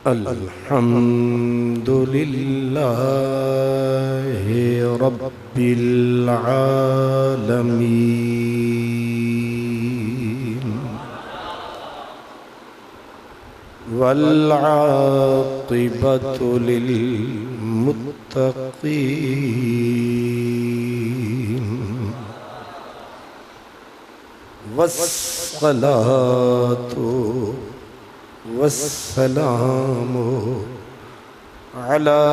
الحمد لله رب العالمين والعاقبة للمتقين والصلاة والسلام على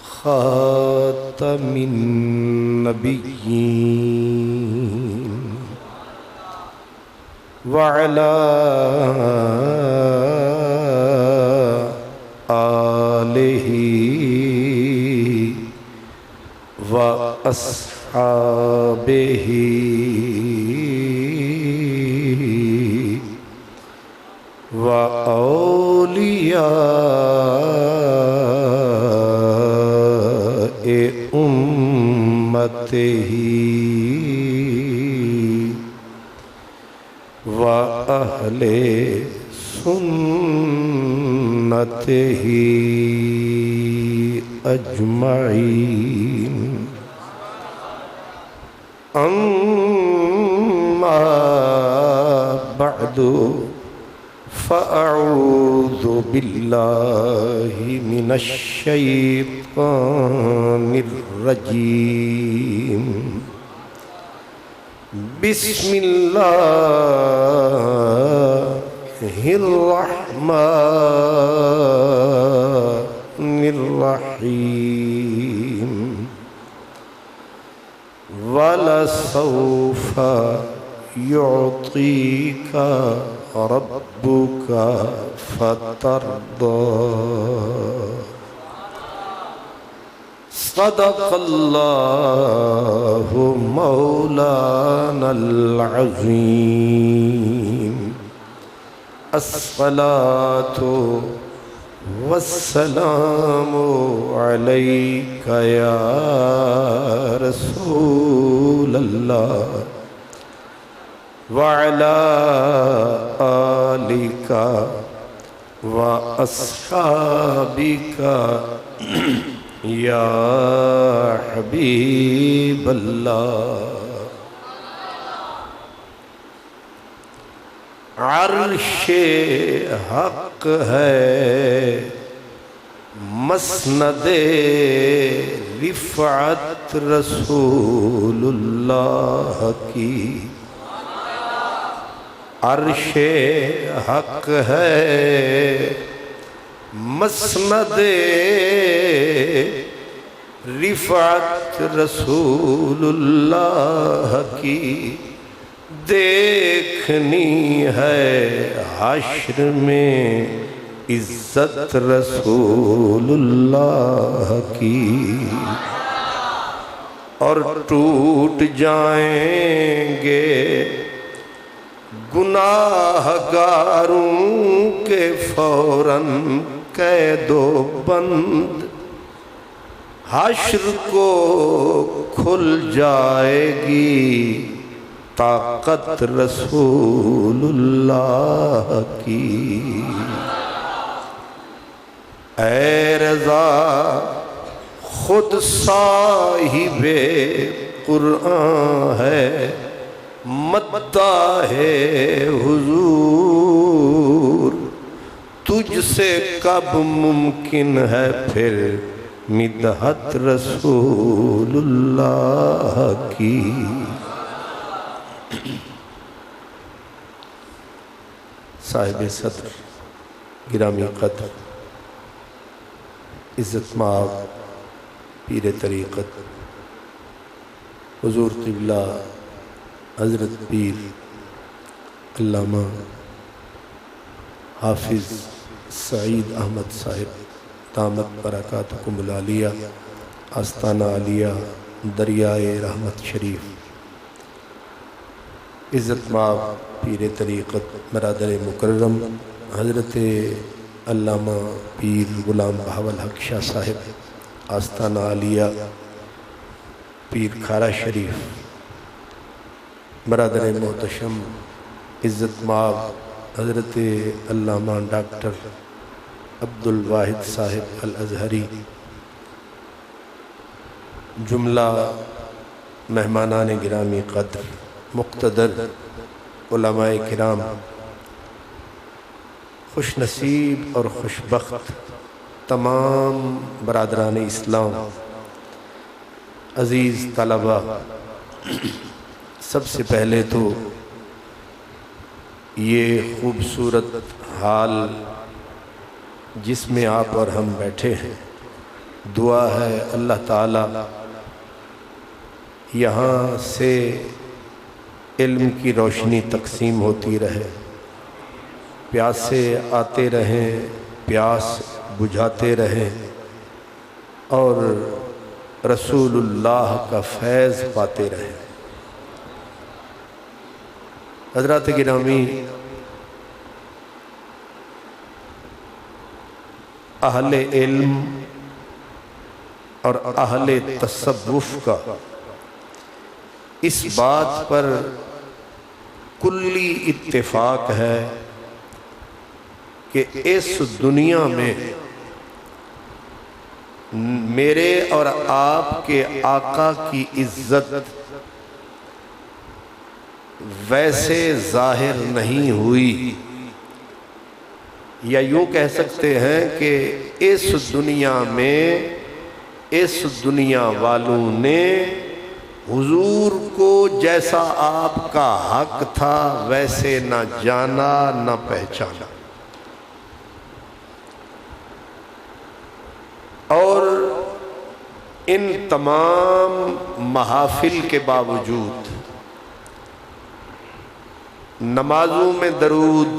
خاتم النبيين وعلى آله وأصحابه وأولياء أمته وأهل سنته أجمعين أما بعد فأعوذ بالله من الشيطان الرجيم بسم الله الرحمن الرحيم وَلَسَوْفَ يُعْطِيكَ رَبُّكَ فَتَرْضَى صدق الله مولانا العظيم الصلاة والسلام عليك يا رسول الله وعلى آلك وأصحابك يا حبيب الله عرش حق ہے مسند رفعت رسول اللہ کی عرش حق ہے مسند رفعت رسول اللہ کی دیکھنی ہے حشر میں عزت رسول اللہ کی اور ٹوٹ جائیں گے گناہگاروں کے فوراً قید و بند حشر کو کھل جائے گی طاقت رسول اللہ کی اے رضا خود صاحب قرآن ہے مداح حضور تجھ سے کب ممکن ہے پھر مدحت رسول اللہ کی صاحب صدر گرامی قدر عزت مآب پیر طریقت حضور قبلہ حضرت پیر علامہ حافظ سعید احمد صاحب دامت برکاتکم العالیہ آستانہ عالیہ دریائے رحمت شریف عزت مآب پیر طریقت برادر مکرم حضرت علامہ پیر غلام بہاول حق شاہ صاحب آستانہ عالیہ پیر کھارا شریف برادر محتشم عزت مآب حضرت علامہ ڈاکٹر عبدالواحد صاحب الازہری، جملہ مہمانان گرامی قدر، مقتدر علماء کرام، خوش نصیب اور خوش بخت تمام برادران اسلام، عزیز طلبہ، سب سے پہلے تو یہ خوبصورت حال جس میں آپ اور ہم بیٹھے ہیں، دعا ہے اللہ تعالی یہاں سے علم کی روشنی تقسیم ہوتی رہے، پیاسے آتے رہیں، پیاس بجھاتے رہیں، اور رسول اللہ کا فیض پاتے رہیں۔ حضرات گرامی، اہل علم اور اہل تصوف کا اس بات پر کلی اتفاق ہے کہ اس دنیا میں میرے اور آپ کے آقا کی عزت ویسے ظاہر نہیں ہوئی، یا یوں کہہ سکتے ہیں کہ اس دنیا میں اس دنیا والوں نے حضور کو جیسا آپ کا حق تھا ویسے نہ جانا نہ پہچانا، اور ان تمام محافل کے باوجود نمازوں میں درود،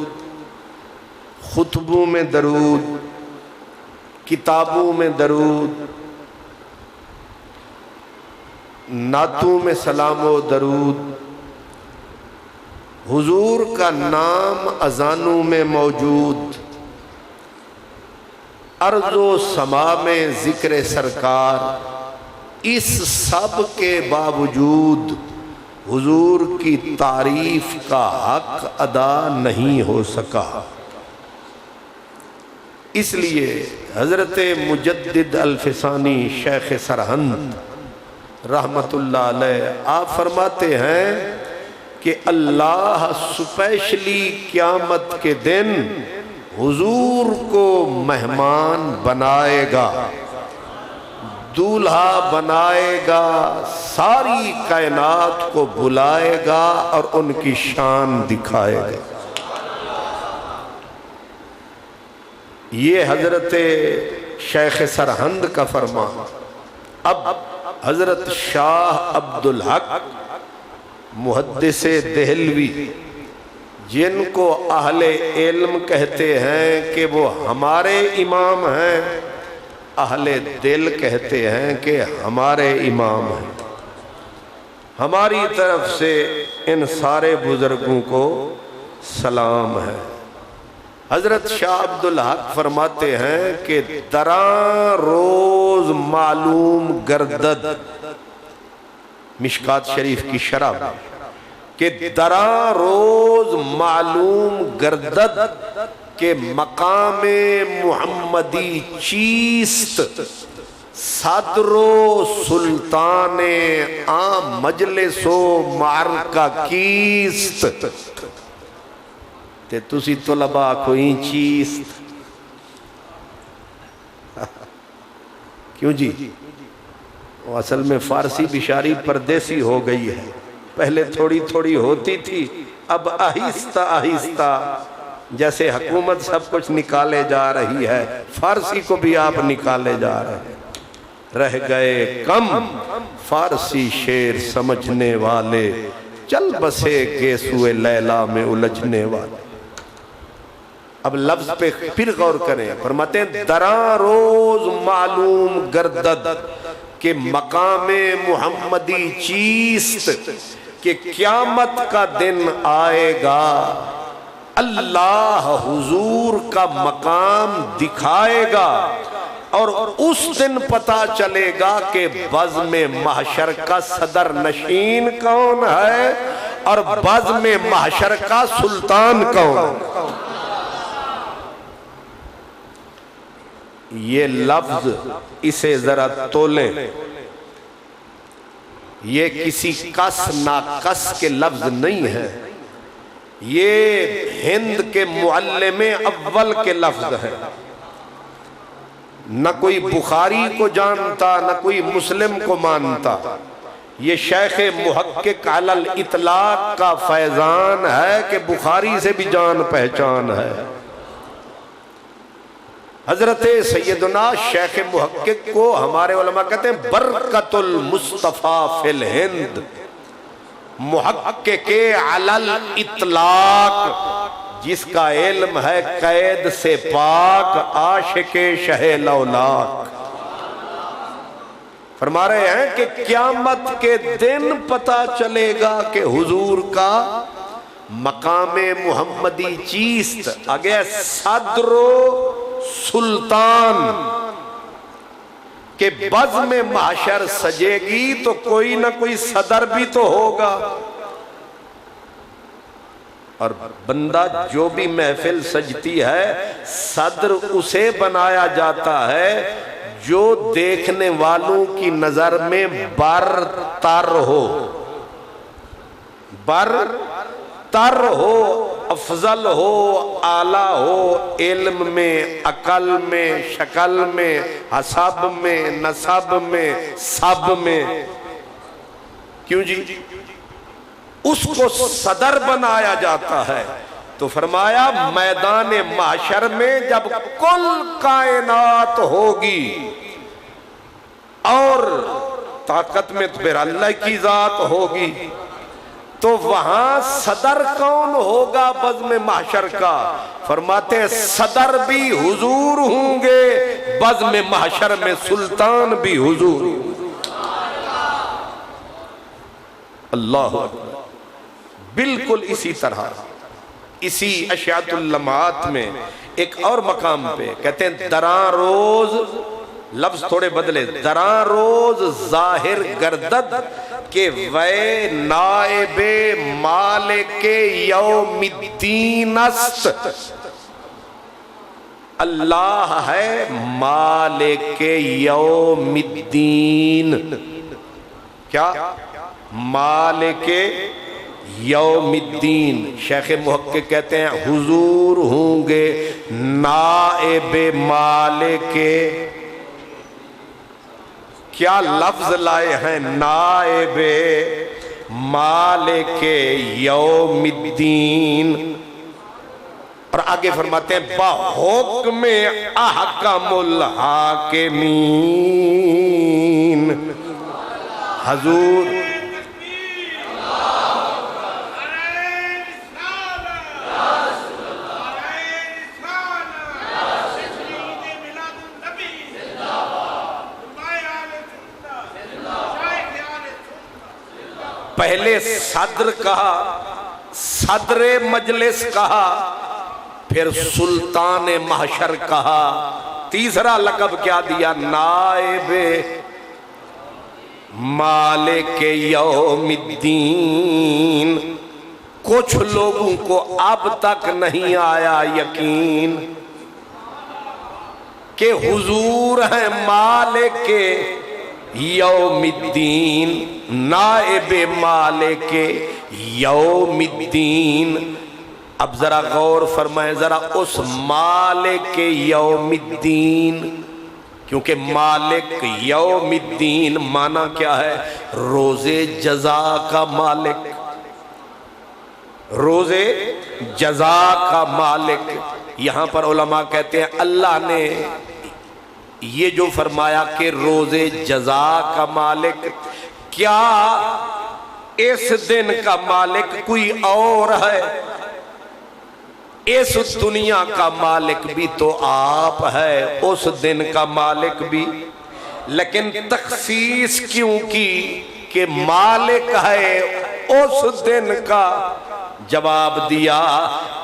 خطبوں میں درود، کتابوں میں درود، نعتوں میں سلام و درود، حضور کا نام اذانوں میں موجود، ارض و سما میں ذکر سرکار، اس سب کے باوجود حضور کی تعریف کا حق ادا نہیں ہو سکا۔ اس لیے حضرت مجدد الفسانی شیخ سرہند رحمت اللہ علیہ آپ فرماتے ہیں کہ اللہ سپیشلی قیامت کے دن حضور کو مہمان بنائے گا، دولہا بنائے گا، ساری کائنات کو بلائے گا اور ان کی شان دکھائے گا۔ یہ حضرت شیخ سرہند کا فرمان۔ اب حضرت شاہ عبدالحق محدث دہلوی، جن کو اہل علم کہتے ہیں کہ وہ ہمارے امام ہیں، اہل دل کہتے ہیں کہ ہمارے امام ہیں، ہماری طرف سے ان سارے بزرگوں کو سلام ہے۔ حضرت شاہ عبدالحق فرماتے ہیں کہ دراں روز معلوم گردد، مشکات شریف کی شرح، کہ دراں روز معلوم گردد کہ مقام محمدی چیست، صدر و سلطان عام مجلس و معرکہ کیست۔ تے تسی طلباء کوئی چیست، کیوں جی؟ وہ اصل میں فارسی بشاری پردیسی ہو گئی ہے، پہلے تھوڑی تھوڑی ہوتی تھی، اب آہستہ آہستہ جیسے حکومت سب کچھ نکالے جا رہی ہے، فارسی کو بھی آپ نکالے جا رہے ہیں۔ رہ گئے کم فارسی شعر سمجھنے والے، چل بسے گیسوئے لیلا میں الجھنے والے۔ اب لفظ پہ پھر غور کریں، فرماتے ہیں دراں روز معلوم گردد کہ مقام محمدی چیست، کہ قیامت کا دن آئے گا، اللہ حضور کا مقام دکھائے گا، اور اس دن پتا چلے گا کہ بزم محشر کا صدر نشین کون ہے اور بزم محشر کا سلطان کون. یہ لفظ اسے ذرا تولیں، یہ کسی کس ناکس کے لفظ نہیں ہے، یہ ہند کے معلم اول کے لفظ ہے. نہ کوئی بخاری کو جانتا نہ کوئی مسلم کو مانتا. یہ شیخ محقق علی الاطلاق کا فیضان ہے کہ بخاری سے بھی جان پہچان ہے. حضرت سیدنا شیخ محقق کو ہمارے علماء کہتے ہیں برکت المصطفیٰ فی الہند، محقق علی الاطلاق، جس کا علم ہے قید سے پاک، عاشق شہ لولاک. فرما رہے ہیں کہ قیامت کے دن پتا چلے گا کہ حضور کا مقام محمدی چیست. آگے صدر و سلطان کہ بزم محشر سجے گی تو کوئی نہ کوئی صدر بھی تو ہوگا. اور بندہ جو بھی محفل سجتی ہے صدر اسے بنایا جاتا ہے جو دیکھنے والوں کی نظر میں برتر ہو، برتر ہو، افضل ہو، اعلیٰ ہو، علم میں، عقل میں، شکل میں، حسب میں، نسب میں، سب میں. کیوں جی؟ اس کو صدر بنایا جاتا ہے. تو فرمایا میدان محشر میں جب کل کائنات ہوگی اور طاقت میں پھر اللہ کی ذات ہوگی، تو وہاں صدر کون ہوگا بزم محشر کا؟ فرماتے ہیں صدر بھی حضور ہوں گے، بزم محشر میں سلطان بھی حضور. اللہ اکبر. بالکل اسی طرح اسی اشعت اللمعات میں ایک اور مقام پہ کہتے ہیں دراں روز، لفظ تھوڑے بدلے، دراں روز ظاہر گردد کہ وے نائب مالک یوم الدین است. اللہ ہے مالک یوم الدین. کیا؟ مالک یوم الدین. شیخ محقق کہتے ہیں حضور ہوں گے نائب مالک. کیا لفظ لائے ہیں؟ نائب مالک یوم الدین. اور آگے فرماتے ہیں بحکم احکم الحاکمین. حضور پہلے صدر کہا، صدر مجلس کہا، پھر سلطان محشر کہا، تیسرا لقب کیا دیا؟ نائب مالک یوم الدین. کچھ لوگوں کو اب تک نہیں آیا یقین کہ حضور ہیں مالک یوم الدین، نائب مالک یوم الدین. اب ذرا غور فرمائیں ذرا اس مالک یوم الدین، کیونکہ مالک یوم الدین معنی کیا ہے؟ روز جزا کا مالک، روز جزا کا مالک. یہاں پر علماء کہتے ہیں اللہ نے یہ جو فرمایا کہ روز جزا کا مالک، کیا اس دن کا مالک کوئی اور ہے؟ اس دنیا کا مالک بھی تو آپ ہے، اس دن کا مالک بھی. لیکن تخصیص کیوں کی کہ مالک ہے اس دن کا؟ جواب دیا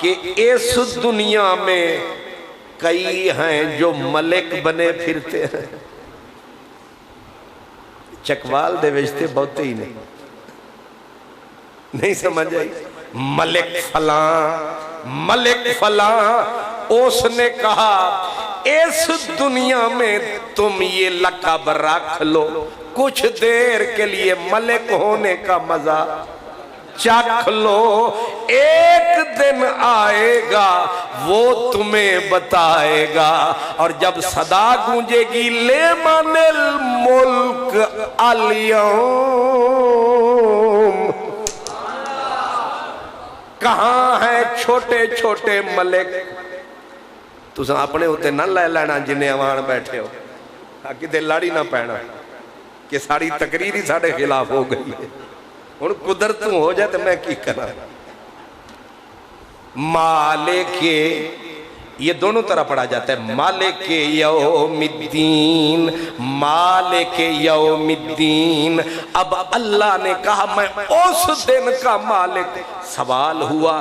کہ اس دنیا میں کئی ہیں جو ملک بنے پھرتے ہیں، چکوال دے وجتے بہتے ہی نہیں سمجھ آئی۔ ملک فلاں اس نے کہا اس دنیا میں تم یہ لقب رکھ لو، کچھ دیر کے لیے ملک ہونے کا مزہ چکھ لو، ایک دن آئے گا وہ تمہیں بتائے گا۔ اور جب صدا گونجے گی لیمن الملک اليوم، کہاں ہیں چھوٹے چھوٹے ملک؟ تو اپنے ہوتے نہ لے لینا جنہیں اوان بیٹھے ہو، کدے لاڑی نہ پینا کہ ساری تقریر ہی ساڑھے خلاف ہو گئی ہے، ان قدرتوں ہو جائے تو میں کی کرنا۔ مالک، یہ دونوں طرح پڑھا جاتا ہے، مالک یوم الدین، مالک یوم الدین۔ اب اللہ نے کہا میں اس دن کا مالک۔ سوال ہوا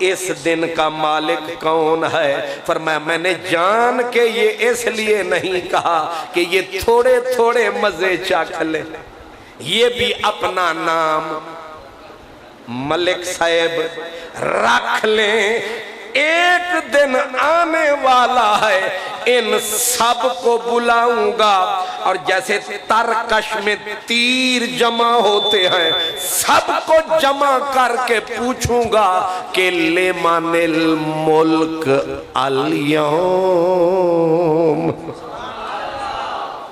اس دن کا مالک کون ہے؟ فرمایا میں نے جان کے یہ اس لیے نہیں کہا کہ یہ تھوڑے تھوڑے مزے چکھ لے، یہ بھی اپنا نام ملک صاحب رکھ لیں، ایک دن آنے والا ہے ان سب کو بلاؤں گا، اور جیسے ترکش میں تیر جمع ہوتے ہیں سب کو جمع کر کے پوچھوں گا کہ لمن الملک اليوم،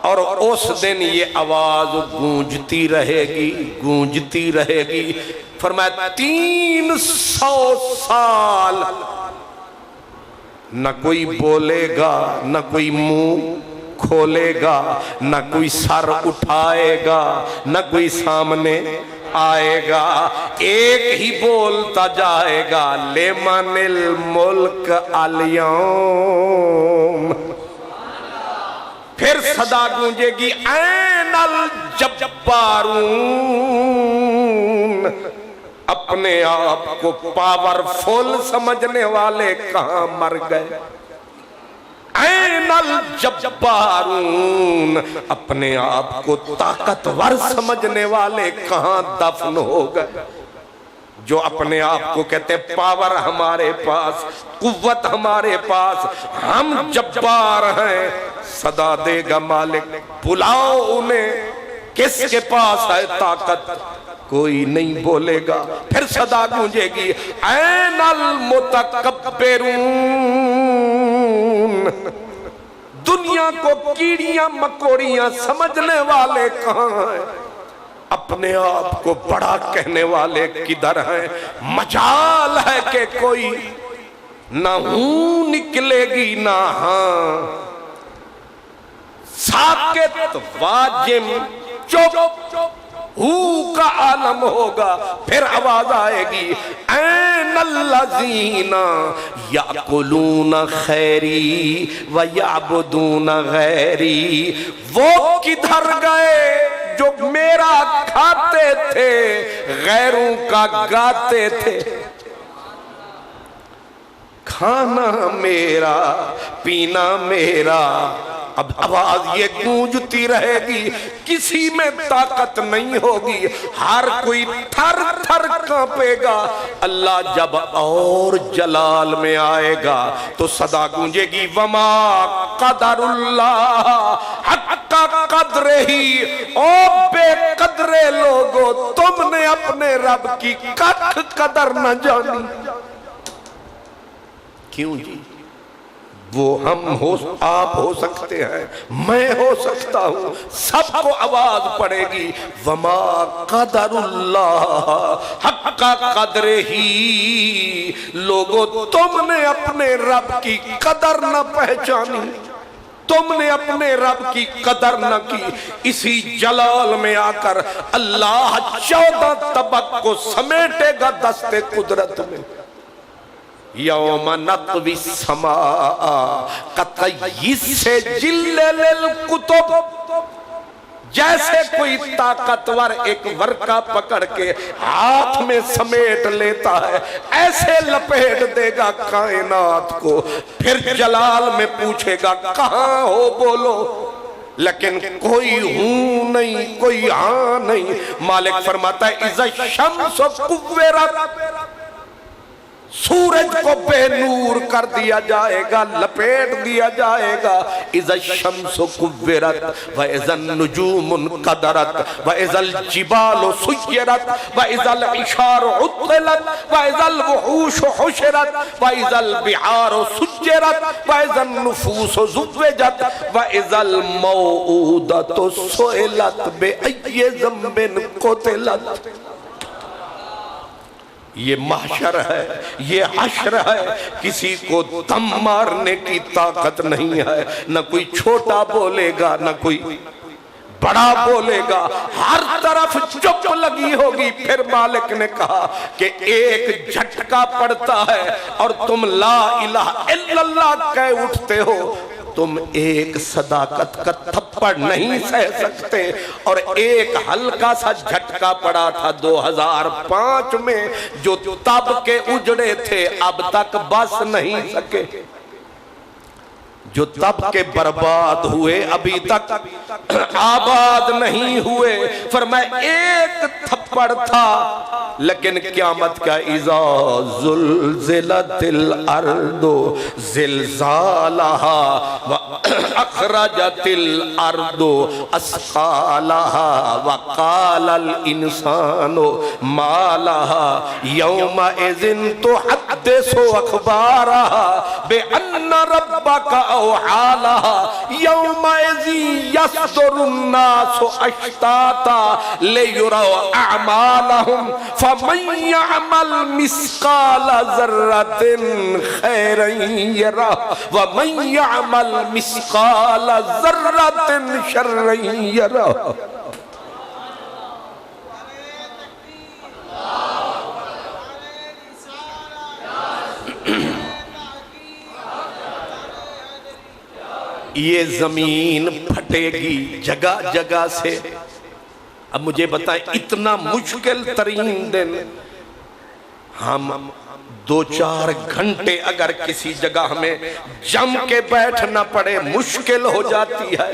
اور اس دن یہ آواز گونجتی رہے گی۔ فرمایا 300 سال نہ کوئی بولے گا، نہ کوئی منہ کھولے گا، نہ کوئی سر اٹھائے گا، نہ کوئی سامنے آئے گا، ایک ہی بولتا جائے گا لمن الملک اليوم۔ پھر صدا گونجے گی این الجبارون، اپنے آپ کو پاورفل سمجھنے والے کہاں مر گئے؟ این الجبارون، اپنے آپ کو طاقتور سمجھنے والے کہاں دفن ہو گئے؟ جو اپنے آپ کو کہتے ہیں پاور ہمارے پاس، قوت ہمارے پاس، ہم جبار ہیں، صدا دے گا مالک بلاؤ انہیں، کس کے پاس ہے طاقت؟ کوئی نہیں بولے گا۔ پھر صدا گونجے گی این المتکبرون، دنیا کو کیڑیاں مکوڑیاں سمجھنے والے کہاں ہیں؟ اپنے آپ کو بڑا کہنے والے کدھر ہیں؟ مجال ہے کہ کوئی نہ ہوں نکلے گی نہ ہاں، ساکت واجم چپ ہو کا عالم ہوگا۔ پھر آواز آئے گی این الذین یاکلون خیری ویعبدون غیری، وہ کدھر گئے جو میرا کھاتے تھے غیروں کا گاتے تھے؟ کھانا میرا، پینا میرا۔ اب آواز یہ گونجتی رہے گی، کسی میں طاقت نہیں ہوگی، ہر کوئی تھر تھر کانپے گا۔ اللہ جب اور جلال میں آئے گا تو صدا گونجے گی وما قدر اللہ حق قدر ہی، او بے قدرے لوگو تم نے اپنے رب کی کچھ قدر نہ جانی۔ کیوں جی؟ وہ ہم ہو، آپ ہو سکتے ہیں، میں ہو سکتا ہوں، سب کو آواز پڑے گی وما قدر اللہ حق قدر ہی، لوگو تم نے اپنے رب کی قدر نہ پہچانی، تم نے اپنے رب کی قدر نہ کی۔ اسی جلال میں آ کر اللہ 14 طبق کو سمیٹے گا دست قدرت میں۔ یوم نطوی السماء کطی السجل للکتب، جیسے کوئی طاقتور ایک ورقہ پکڑ کے ہاتھ میں سمیٹ لیتا ہے، ایسے لپیٹ دے گا کائنات کو، پھر جلال میں پوچھے گا کہاں ہو بولو، لیکن کوئی ہوں نہیں، کوئی ہاں نہیں۔ مالک فرماتا ہے اذا الشمس کورت، سورج کو بے نور کر دیا جائے گا، لپیٹ دیا جائے گا۔ اذا الشمس کورت واذا النجوم انقدرت واذا الجبال سیرت واذا العشار عطلت واذا الوحوش حشرت واذا البحار سجرت واذا النفوس زوجت واذا الموءودۃ سئلت بأی ذنب قتلت۔ یہ محشر ہے، یہ حشر ہے، کسی کو دم مارنے کی طاقت نہیں ہے، نہ کوئی چھوٹا بولے گا نہ کوئی بڑا بولے گا، ہر طرف چپ لگی ہوگی۔ پھر مالک نے کہا کہ ایک جھٹکا پڑتا ہے اور تم لا الہ الا اللہ کہہ اٹھتے ہو، تم ایک صداقت کا تھپڑ نہیں سہ سکتے، اور ایک ہلکا سا جھٹکا پڑا تھا 2005 میں، جو تب کے اجڑے تھے اب تک بس نہیں سکے، جو تب کے برباد ہوئے ابھی تک آباد نہیں ہوئے۔ فرمایا ایک تھپڑ تھا، لیکن قیامت کا اذا زلزلت الارض زلزالہا واخرجت الارض اثقالہا وقال الانسان ما لہا یومئذ تحدث اخبارہا بان ربک اوحی لہا یومئذ یصدر الناس اشتاتا لیروا اعمالہم فمن يعمل مثقال ذرة خيرا يره ومن يعمل مثقال ذرة شرا يره۔ یہ زمین پھٹے گی جگہ جگہ سے۔ اب مجھے بتائیں اتنا مشکل ترین دن، ہم 2-4 گھنٹے اگر کسی جگہ ہمیں جم کے بیٹھنا پڑے مشکل ہو جاتی ہے،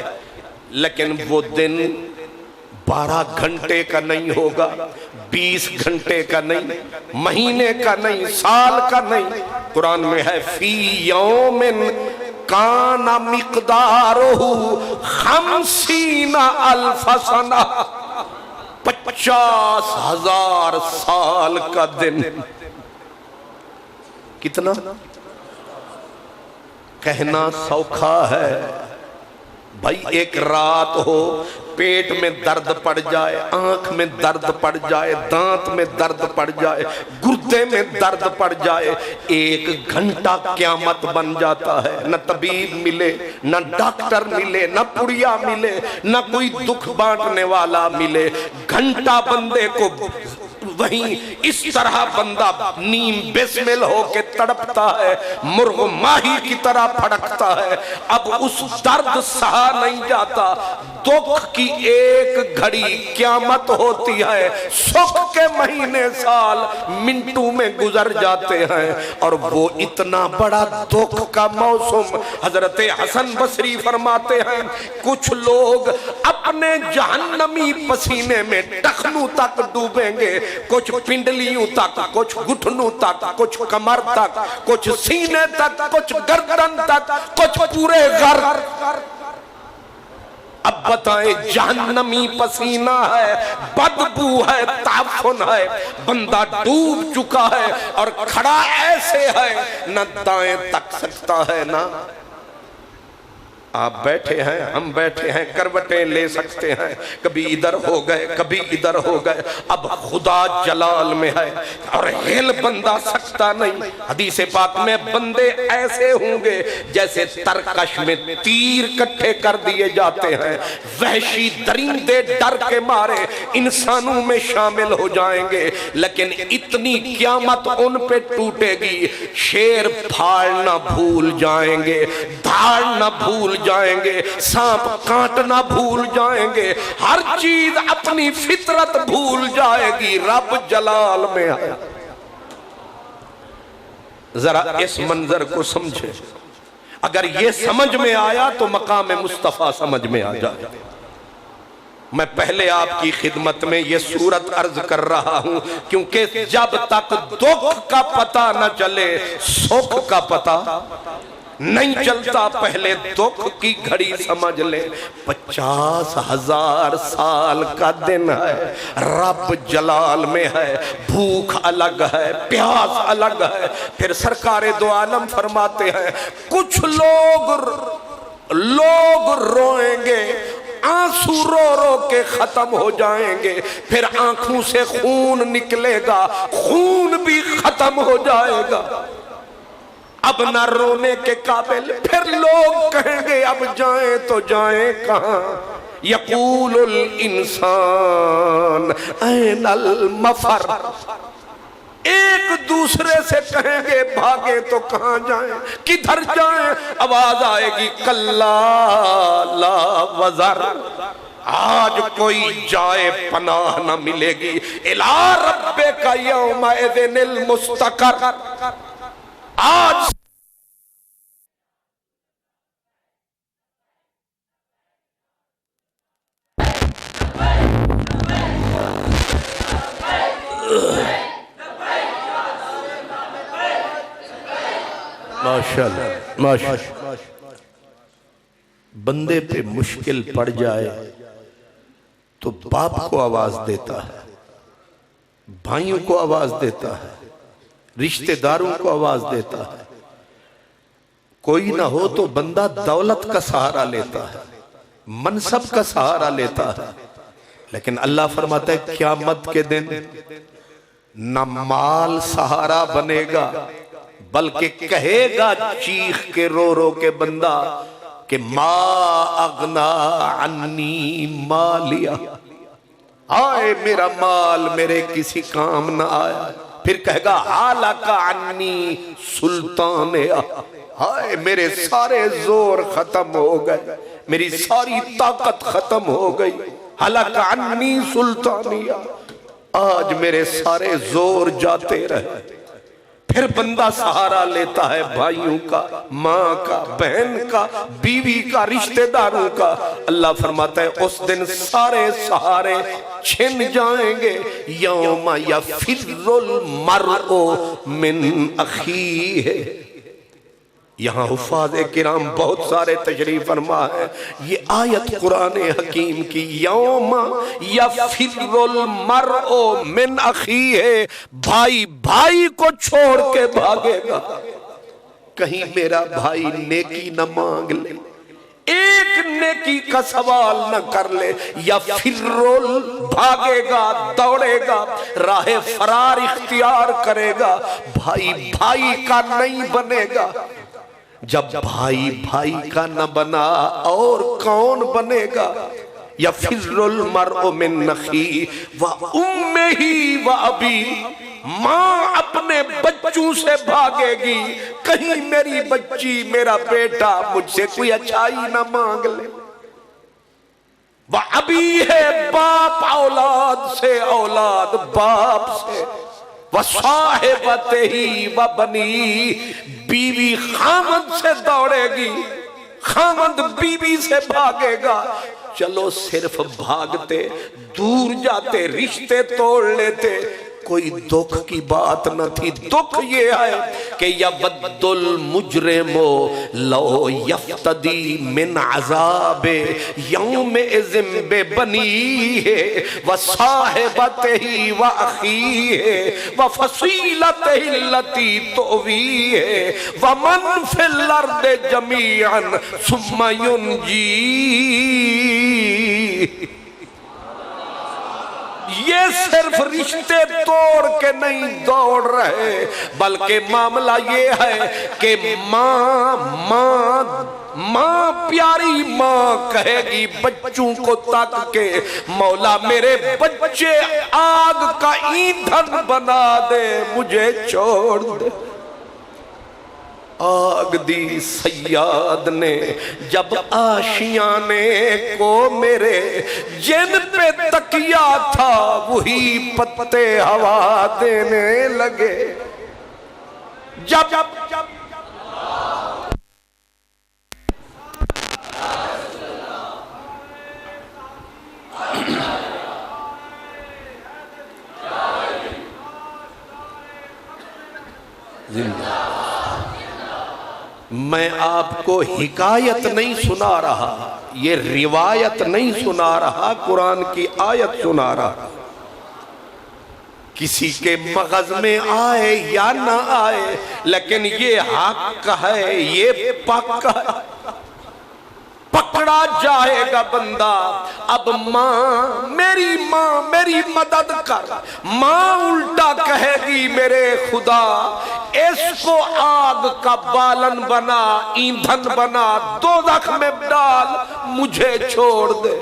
لیکن وہ دن 12 گھنٹے کا نہیں ہوگا، 20 گھنٹے کا نہیں، مہینے کا نہیں، سال کا نہیں۔ قرآن میں ہے فی یوم کان مقدارہ 50,000 سنہ، 50,000 سال کا دن۔ کتنا کہنا سوکھا ہے بھائی، ایک رات ہو پیٹ میں درد پڑ جائے، آنکھ میں درد پڑ جائے، دانت میں درد پڑ جائے، گردے میں درد پڑ جائے، 1 گھنٹہ قیامت بن جاتا ہے۔ نہ طبیب ملے، نہ ڈاکٹر ملے، نہ پڑیا ملے، نہ کوئی دکھ بانٹنے والا ملے۔ گھنٹہ بندے کو وہیں اس طرح بندہ نیم بسمل ہو کے تڑپتا ہے، مرغ ماہی کی طرح پھڑکتا ہے۔ اب اس درد سہا نہیں جاتا، دکھ کی ایک گھڑی قیامت ہوتی ہے، سکھ کے مہینے سال منٹوں میں گزر جاتے ہیں، اور وہ اتنا بڑا دکھ کا موسم۔ حضرت حسن بصری فرماتے ہیں کچھ لوگ اپنے جہنمی پسینے میں ٹخنوں تک ڈوبیں گے، کچھ پنڈلیوں تک، کچھ گھٹنوں تک، کچھ کمر تک، کچھ سینے تک، کچھ گردن تک، کچھ پورے غرق۔ اب بتائیں جہنمی پسینہ ہے، بدبو ہے، تعفن ہے، بندہ ڈوب چکا ہے اور کھڑا ایسے ہے، نہ دائیں تک سکتا ہے نہ۔ آپ بیٹھے ہیں، ہم بیٹھے ہیں، کروٹیں لے سکتے ہیں، کبھی ادھر ہو گئے، کبھی ادھر ہو گئے۔ اب خدا جلال میں ہے اور ہل بندہ سکتا نہیں۔ حدیث پاک میں بندے ایسے ہوں گے جیسے ترکش میں تیر کٹھے کر دیے جاتے ہیں، وحشی درندے ڈر کے مارے انسانوں میں شامل ہو جائیں گے، لیکن اتنی قیامت ان پہ ٹوٹے گی، شیر پھاڑنا بھول جائیں گے، دھاڑنا بھول جائیں گے، سانپ کاٹنا بھول جائیں گے، ہر چیز اپنی فطرت بھول جائے گی، رب جلال میں آیا۔ ذرا اس منظر کو سمجھے، اگر یہ سمجھ میں آیا تو مقام مصطفیٰ سمجھ میں آ جائے۔ میں پہلے آپ کی خدمت میں یہ صورت عرض کر رہا ہوں کیونکہ جب تک دکھ کا پتہ نہ چلے سکھ کا پتہ نہیں چلتا۔ پہلے دکھ کی گھڑی سمجھ لے، 50,000 سال کا دن ہے، رب جلال میں ہے، بھوک الگ ہے، پیاس الگ ہے۔ پھر سرکار دو عالم فرماتے ہیں کچھ لوگ روئیں گے، آنسو رو رو کے ختم ہو جائیں گے، پھر آنکھوں سے خون نکلے گا، خون بھی ختم ہو جائے گا، اب نہ رونے کے قابل۔ پھر لوگ کہیں گے اب جائیں تو جائیں کہاں؟ یقول الانسان این المفر، ایک دوسرے سے کہیں گے بھاگے تو کہاں جائیں، کدھر جائیں؟ آواز آئے گی کلا لا وزر، آج کوئی جائے پناہ نہ ملے گی، الی ربک یومئذ المستقر، آج ماشاءاللہ بندے پہ مشکل پڑ جائے تو باپ کو آواز دیتا ہے، بھائیوں کو آواز دیتا ہے، رشتہ داروں کو آواز دیتا ہے۔ کوئی نہ ہو تو بندہ دولت کا سہارا لیتا ہے، منصب کا سہارا لیتا ہے، لیکن اللہ فرماتا ہے قیامت کے دن نہ مال سہارا بنے گا بلکہ کہے گا چیخ کے رو رو کے بندہ کہ ما اغنا عنی مالیا، آئے میرا مال میرے کسی کام نہ آیا۔ پھر کہے گا حالک عنی سلطانیا، آئے میرے سارے زور ختم ہو گئے، میری ساری طاقت ختم ہو گئی، حالک عنی سلطانیا، آج میرے سارے زور جاتے رہے۔ پھر بندہ سہارا لیتا ہے بھائیوں کا، ماں کا، بہن کا، بیوی کا، رشتہ داروں کا۔ اللہ فرماتا ہے اس دن سارے سہارے چھن جائیں گے۔ یوم یفر المرء من اخیہ، یہاں حفاظ کرام بہت سارے تشریف فرما ہے، یہ آیت قرآن حکیم کی، یوم یفر المرء من اخیہ، بھائی بھائی کو چھوڑ کے بھاگے گا، کہیں میرا بھائی نیکی نہ مانگ لے، ایک نیکی کا سوال نہ کر لے، یفر بھاگے گا، دوڑے گا، راہ فرار اختیار کرے گا، بھائی بھائی کا نہیں بنے گا۔ جب بھائی بھائی کا نہ بنا اور کون بنے گا؟ یفر المرء من اخیہ وامہ وابی، ماں اپنے بچوں سے بھاگے گی، کہیں میری بچی میرا بیٹا مجھ سے کوئی اچھائی نہ مانگ لے۔ وابی ہے باپ اولاد سے، اولاد باپ سے، وصاحبتہ وبنی، بیوی خامد سے دوڑے گی، خامد بیوی سے بھاگے گا۔ چلو صرف بھاگتے، دور جاتے، رشتے توڑ لیتے، کوئی دکھ کی بات نہ تھی۔ دکھ یہ ہے کہ یود المجرم لو یفتدی من عذاب یومئذ ببنیہ وصاحبتہ واخیہ وفصیلتہ التی تؤویہ ومن فی الارض جمیعا ثم ینجیہ۔ یہ صرف رشتے توڑ کے نہیں دوڑ رہے، بلکہ معاملہ یہ ہے کہ ماں پیاری ماں کہے گی بچوں کو تک کے مولا میرے بچے آگ کا ایندھن بنا دے، مجھے چھوڑ دے۔ آگ دی سیاد نے جب آشیانے کو میرے جن پہ تکیا تھا وہی پتے ہوا دینے لگے جب میں آپ کو حکایت نہیں سنا رہا، یہ روایت نہیں سنا رہا، قرآن کی آیت سنا رہا۔ کسی کے مغز میں آئے یا نہ آئے لیکن یہ حق ہے، یہ پک ہے، پکڑا جائے گا بندہ۔ اب ماں میری مدد کر، ماں الٹا کہے گی میرے خدا اس کو آگ کا بالن بنا، ایندھن بنا، دوزخ میں ڈال، مجھے چھوڑ دے،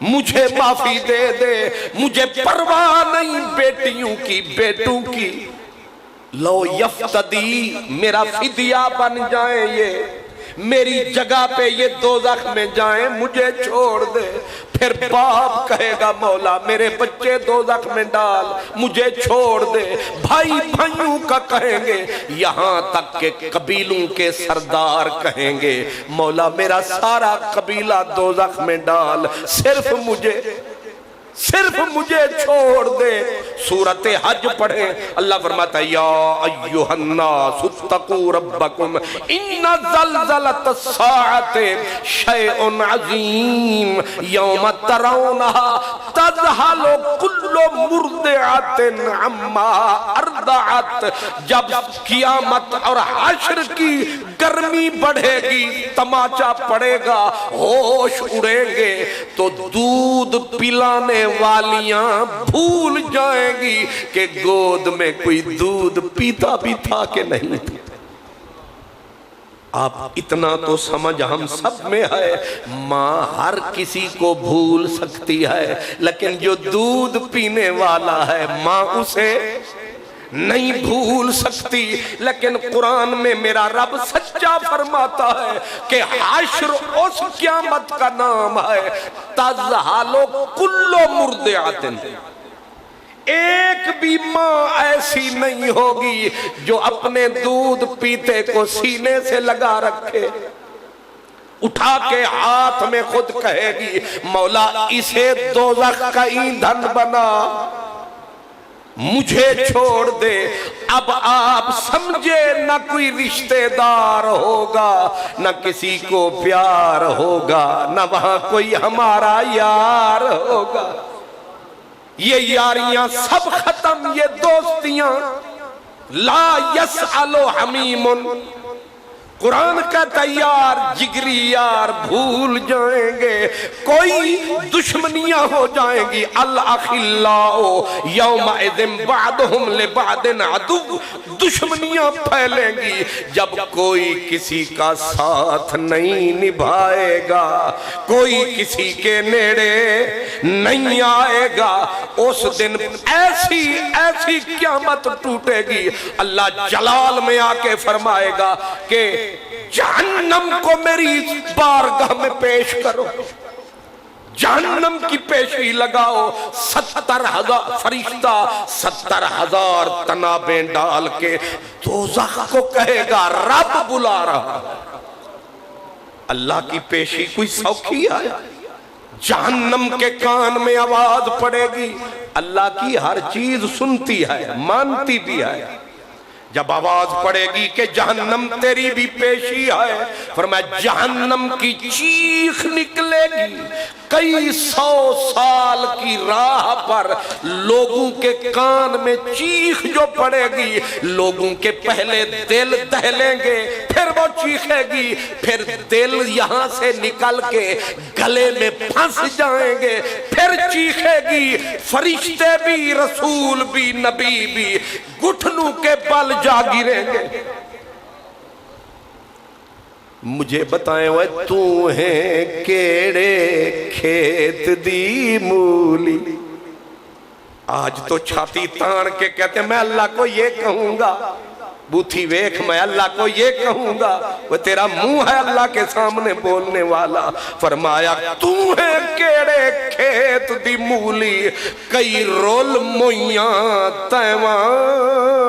مجھے معافی دے دے، مجھے پرواہ نہیں بیٹیوں کی بیٹوں کی۔ لو یفتدی، میرا فدیہ بن جائیں، یہ میری جگہ پہ یہ دوزخ میں جائیں، مجھے چھوڑ دے۔ پھر باپ کہے گا مولا میرے بچے دوزخ میں ڈال، مجھے چھوڑ دے۔ بھائی بھائیوں کا کہیں گے، یہاں تک کہ قبیلوں کے سردار کہیں گے مولا میرا سارا قبیلہ دوزخ میں ڈال، صرف مجھے چھوڑ دے۔ سورۃ حج پڑھیں، اللہ فرماتا ہے یا ایھا الناس اتقوا ربکم ان زلزلۃ الساعۃ شیء عظیم یوم ترونها تذہل کل مرضعۃ عما ارضعت۔ جب قیامت اور حشر کی گرمی بڑھے گی، تماچا پڑے گا، ہوش اڑیں گے تو دودھ پلانے والیاں بھول جائیں گی کہ گود میں کوئی دودھ پیتا بھی تھا کہ نہیں تھا۔ آپ اتنا تو سمجھ ہم سب میں ہے، ماں ہر کسی کو بھول سکتی ہے لیکن جو دودھ پینے والا ہے ماں اسے نہیں بھول سکتی۔ لیکن قرآن میں میرا رب سچا فرماتا ہے کہ حشر اس قیامت کا نام ہے تذہل کل مرضعۃ، ایک بھی ماں ایسی نہیں ہوگی جو اپنے دودھ پیتے کو سینے سے لگا رکھے، اٹھا کے ہاتھ میں خود کہے گی مولا اسے دوزخ کا ایندھن بنا، مجھے چھوڑ دے۔ اب آپ سمجھے نہ کوئی رشتہ دار ہوگا، نہ کسی کو پیار ہوگا، نہ وہاں کوئی ہمارا یار ہوگا، یہ یاریاں سب ختم، یہ دوستیاں لا یسأل حمیم، قرآن کا تیار جگری یار بھول جائیں گے، کوئی دشمنیاں ہو جائیں گی۔ الاخلاء یومئذ بعضهم لبعض عدو، دشمنیاں پھیلیں گی جب کوئی کسی کا ساتھ نہیں نبھائے گا، کوئی کسی کے نیڑے نہیں آئے گا۔ اس دن ایسی قیامت ٹوٹے گی، اللہ جلال میں آ کے فرمائے گا کہ جہنم کو میری بارگاہ میں پیش کرو، جہنم کی پیشی لگاؤ، 70,000 فرشتہ 70,000 تنابیں ڈال کے دوزخ کو کہے گا رب بلا رہا۔ اللہ کی پیشی کوئی سوکھی ہے؟ جہنم کے کان میں آواز پڑے گی، اللہ کی ہر چیز سنتی ہے، مانتی بھی ہے۔ جب آواز پڑے گی کہ جہنم تیری بھی پیشی ہے، فرمایا جہنم کی چیخ نکلے گی، کئی 100 سال کی راہ پر لوگوں کے کان میں چیخ جو پڑے گی، لوگوں کے پہلے دل دہلیں گے، پھر وہ چیخے گی، پھر دل یہاں سے نکل کے گلے میں پھنس جائیں گے، پھر چیخے گی، فرشتے بھی، رسول بھی، نبی بھی گھٹنوں کے بل جا گریں گے۔ مجھے بتائیں وہ تو ہے کیڑے کھیت دی مولی، آج تو چھاتی تان کے کہتے ہیں میں اللہ کو یہ کہوں گا بوتھی ویکھ میں اللہ کو یہ کہوں گا، وہ تیرا منہ ہے اللہ کے سامنے بولنے والا۔ فرمایا تو ہے کیڑے کھیت دی مولی، کئی رول مویاں تیوان۔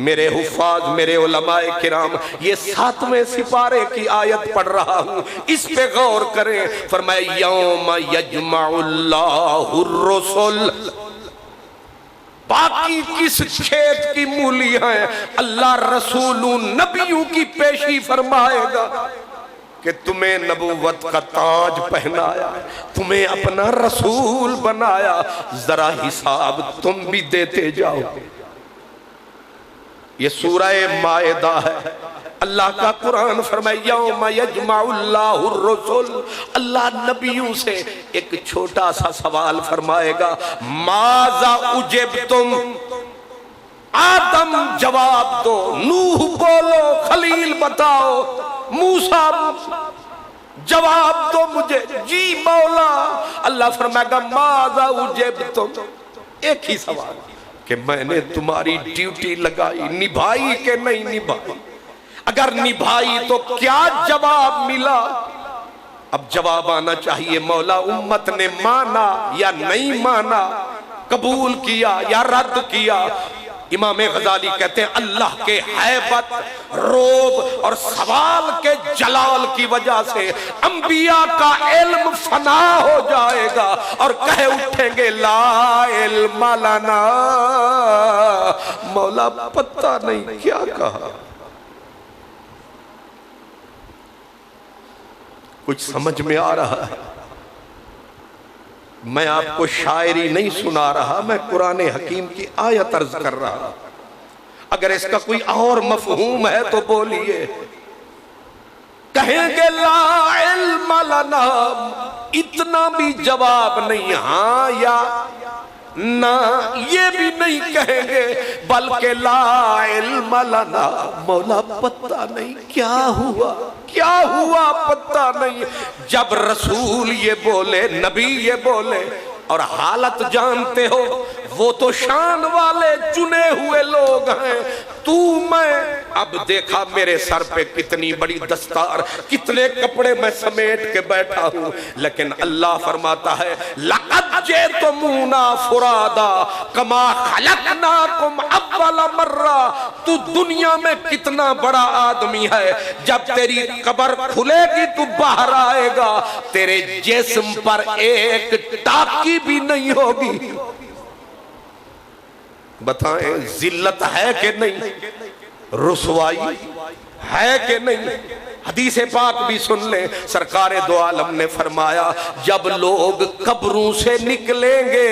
میرے حفاظ، میرے علماء کرام، یہ 7ویں سپارے کی آیت پڑھ رہا ہوں، اس پہ غور کریں۔ فرمایا یوم یجمع اللہ الرسل، باقی کس کھیت کی مولی ہیں؟ اللہ رسولوں نبیوں کی پیشی فرمائے گا کہ تمہیں نبوت کا تاج پہنایا، تمہیں اپنا رسول بنایا، ذرا حساب تم بھی دیتے جاؤ۔ یہ سورہ مائدہ ہے، اللہ کا قرآن فرمائے یوم یجمع اللہ الرسل، اللہ نبیوں سے ایک چھوٹا سا سوال فرمائے گا، ماذا اجبتم؟ آدم جواب دو، نوح بولو، خلیل بتاؤ، موسیٰ جواب دو مجھے، جی مولا۔ اللہ فرمائے گا ماذا اجبتم؟ ایک ہی سوال کہ میں نے تمہاری ڈیوٹی لگائی، نبھائی کہ نہیں نبھائی؟ اگر نبھائی تو کیا جواب ملا؟ اب جواب آنا چاہیے، مولا امت نے مانا یا نہیں مانا، قبول کیا یا رد کیا؟ امام غزالی کہتے ہیں اللہ کے ہیبت، روب اور سوال کے جلال کی وجہ سے انبیاء کا علم فنا ہو جائے گا اور کہہ اٹھیں گے لا علم لنا، مولا پتہ نہیں کیا کہا۔ کچھ سمجھ میں آ رہا ہے؟ میں آپ کو شاعری نہیں سنا رہا، میں قرآن حکیم کی آیت عرض کر رہا۔ اگر اس کا کوئی اور مفہوم ہے تو بولیے۔ کہیں گے لا علم لنا، اتنا بھی جواب نہیں، ہاں یا نہ یہ بھی نہیں کہیں گے، بلکہ لا علم لنا، مولا پتہ نہیں کیا ہوا، کیا ہوا پتہ نہیں۔ جب رسول یہ بولے، نبی یہ بولے، اور حالت جانتے ہو، وہ تو شان والے چنے ہوئے لوگ ہیں، تو میں اب دیکھا میرے سر پہ کتنی بڑی دستار، کتنے کپڑے میں سمیٹ کے بیٹھا ہوں، لیکن اللہ فرماتا ہے لَقَدْ جِئْتُمُونَا فُرَادًا كَمَا خَلَقْنَاكُمْ أَوَّلَ مَرَّةٍ۔ تو دنیا میں کتنا بڑا آدمی ہے، جب تیری قبر کھلے گی تو باہر آئے گا، تیرے جسم پر ایک ٹاکی بھی نہیں ہوگی۔ بتائیں ذلت ہے کہ نہیں، رسوائی ہے کہ نہیں؟ حدیث پاک بھی سن لیں، سرکار دو عالم نے فرمایا جب لوگ قبروں سے نکلیں گے،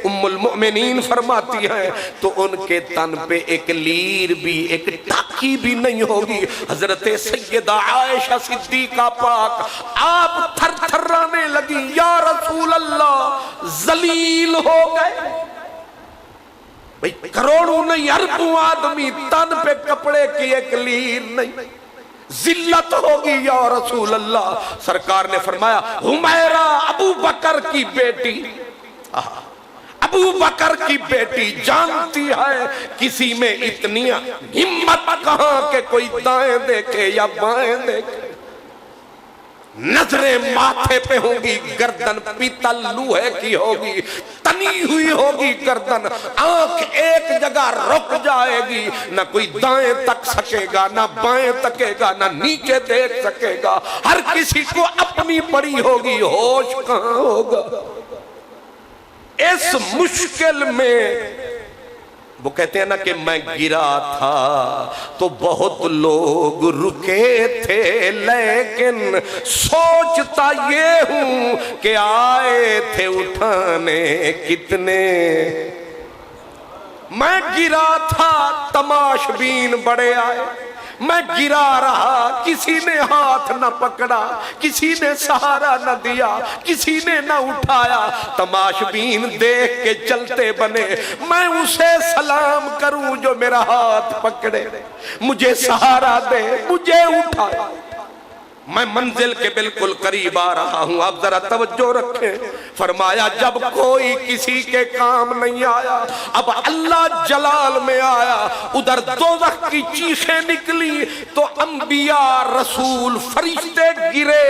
ام المؤمنین فرماتی ہیں، تو ان کے تن پہ ایک لیر بھی، ایک ٹاکی بھی نہیں ہوگی۔ حضرت سیدہ عائشہ صدیقہ پاک آپ تھر تھرانے لگی، یا رسول اللہ ذلیل ہو گئے۔ بھئی کروڑوں نہیں اربوں آدمی، تن پہ کپڑے کی ایک لیر نہیں، ذلت ہوگی یا رسول اللہ۔ سرکار نے فرمایا حمیرہ ابو بکر کی بیٹی، ابو بکر کی بیٹی جانتی ہے کسی میں اتنی ہمت کہاں کہ کوئی دائیں دیکھے یا بائیں دیکھے۔ نظریں ماتھے پہ ہوں گی، گردن پیتل لوہے کی ہوگی، تنی ہوئی ہوگی گردن، آنکھ ایک جگہ رک جائے گی، نہ کوئی دائیں تک سکے گا، نہ بائیں تکے گا، نہ نیچے دیکھ سکے گا، ہر کسی کو اپنی پڑی ہوگی، ہوش کہاں ہوگا؟ اس مشکل میں وہ کہتے ہیں نا کہ میں گرا تھا تو بہت لوگ رکے تھے، لیکن سوچتا یہ ہوں کہ آئے تھے اٹھانے کتنے۔ میں گرا تھا تماشبین بڑے آئے، میں گرا رہا، کسی نے ہاتھ نہ پکڑا، کسی نے سہارا نہ دیا، کسی نے نہ اٹھایا، تماشبین دیکھ کے چلتے بنے۔ میں اسے سلام کروں جو میرا ہاتھ پکڑے، مجھے سہارا دے، مجھے اٹھائے۔ میں منزل کے بالکل قریب آ رہا ہوں، آپ ذرا توجہ رکھیں۔ فرمایا جب کوئی کسی کے کام نہیں آیا، اب اللہ جلال میں آیا، ادھر دوزخ کی چیخیں نکلی تو انبیاء، رسول، فرشتے گرے،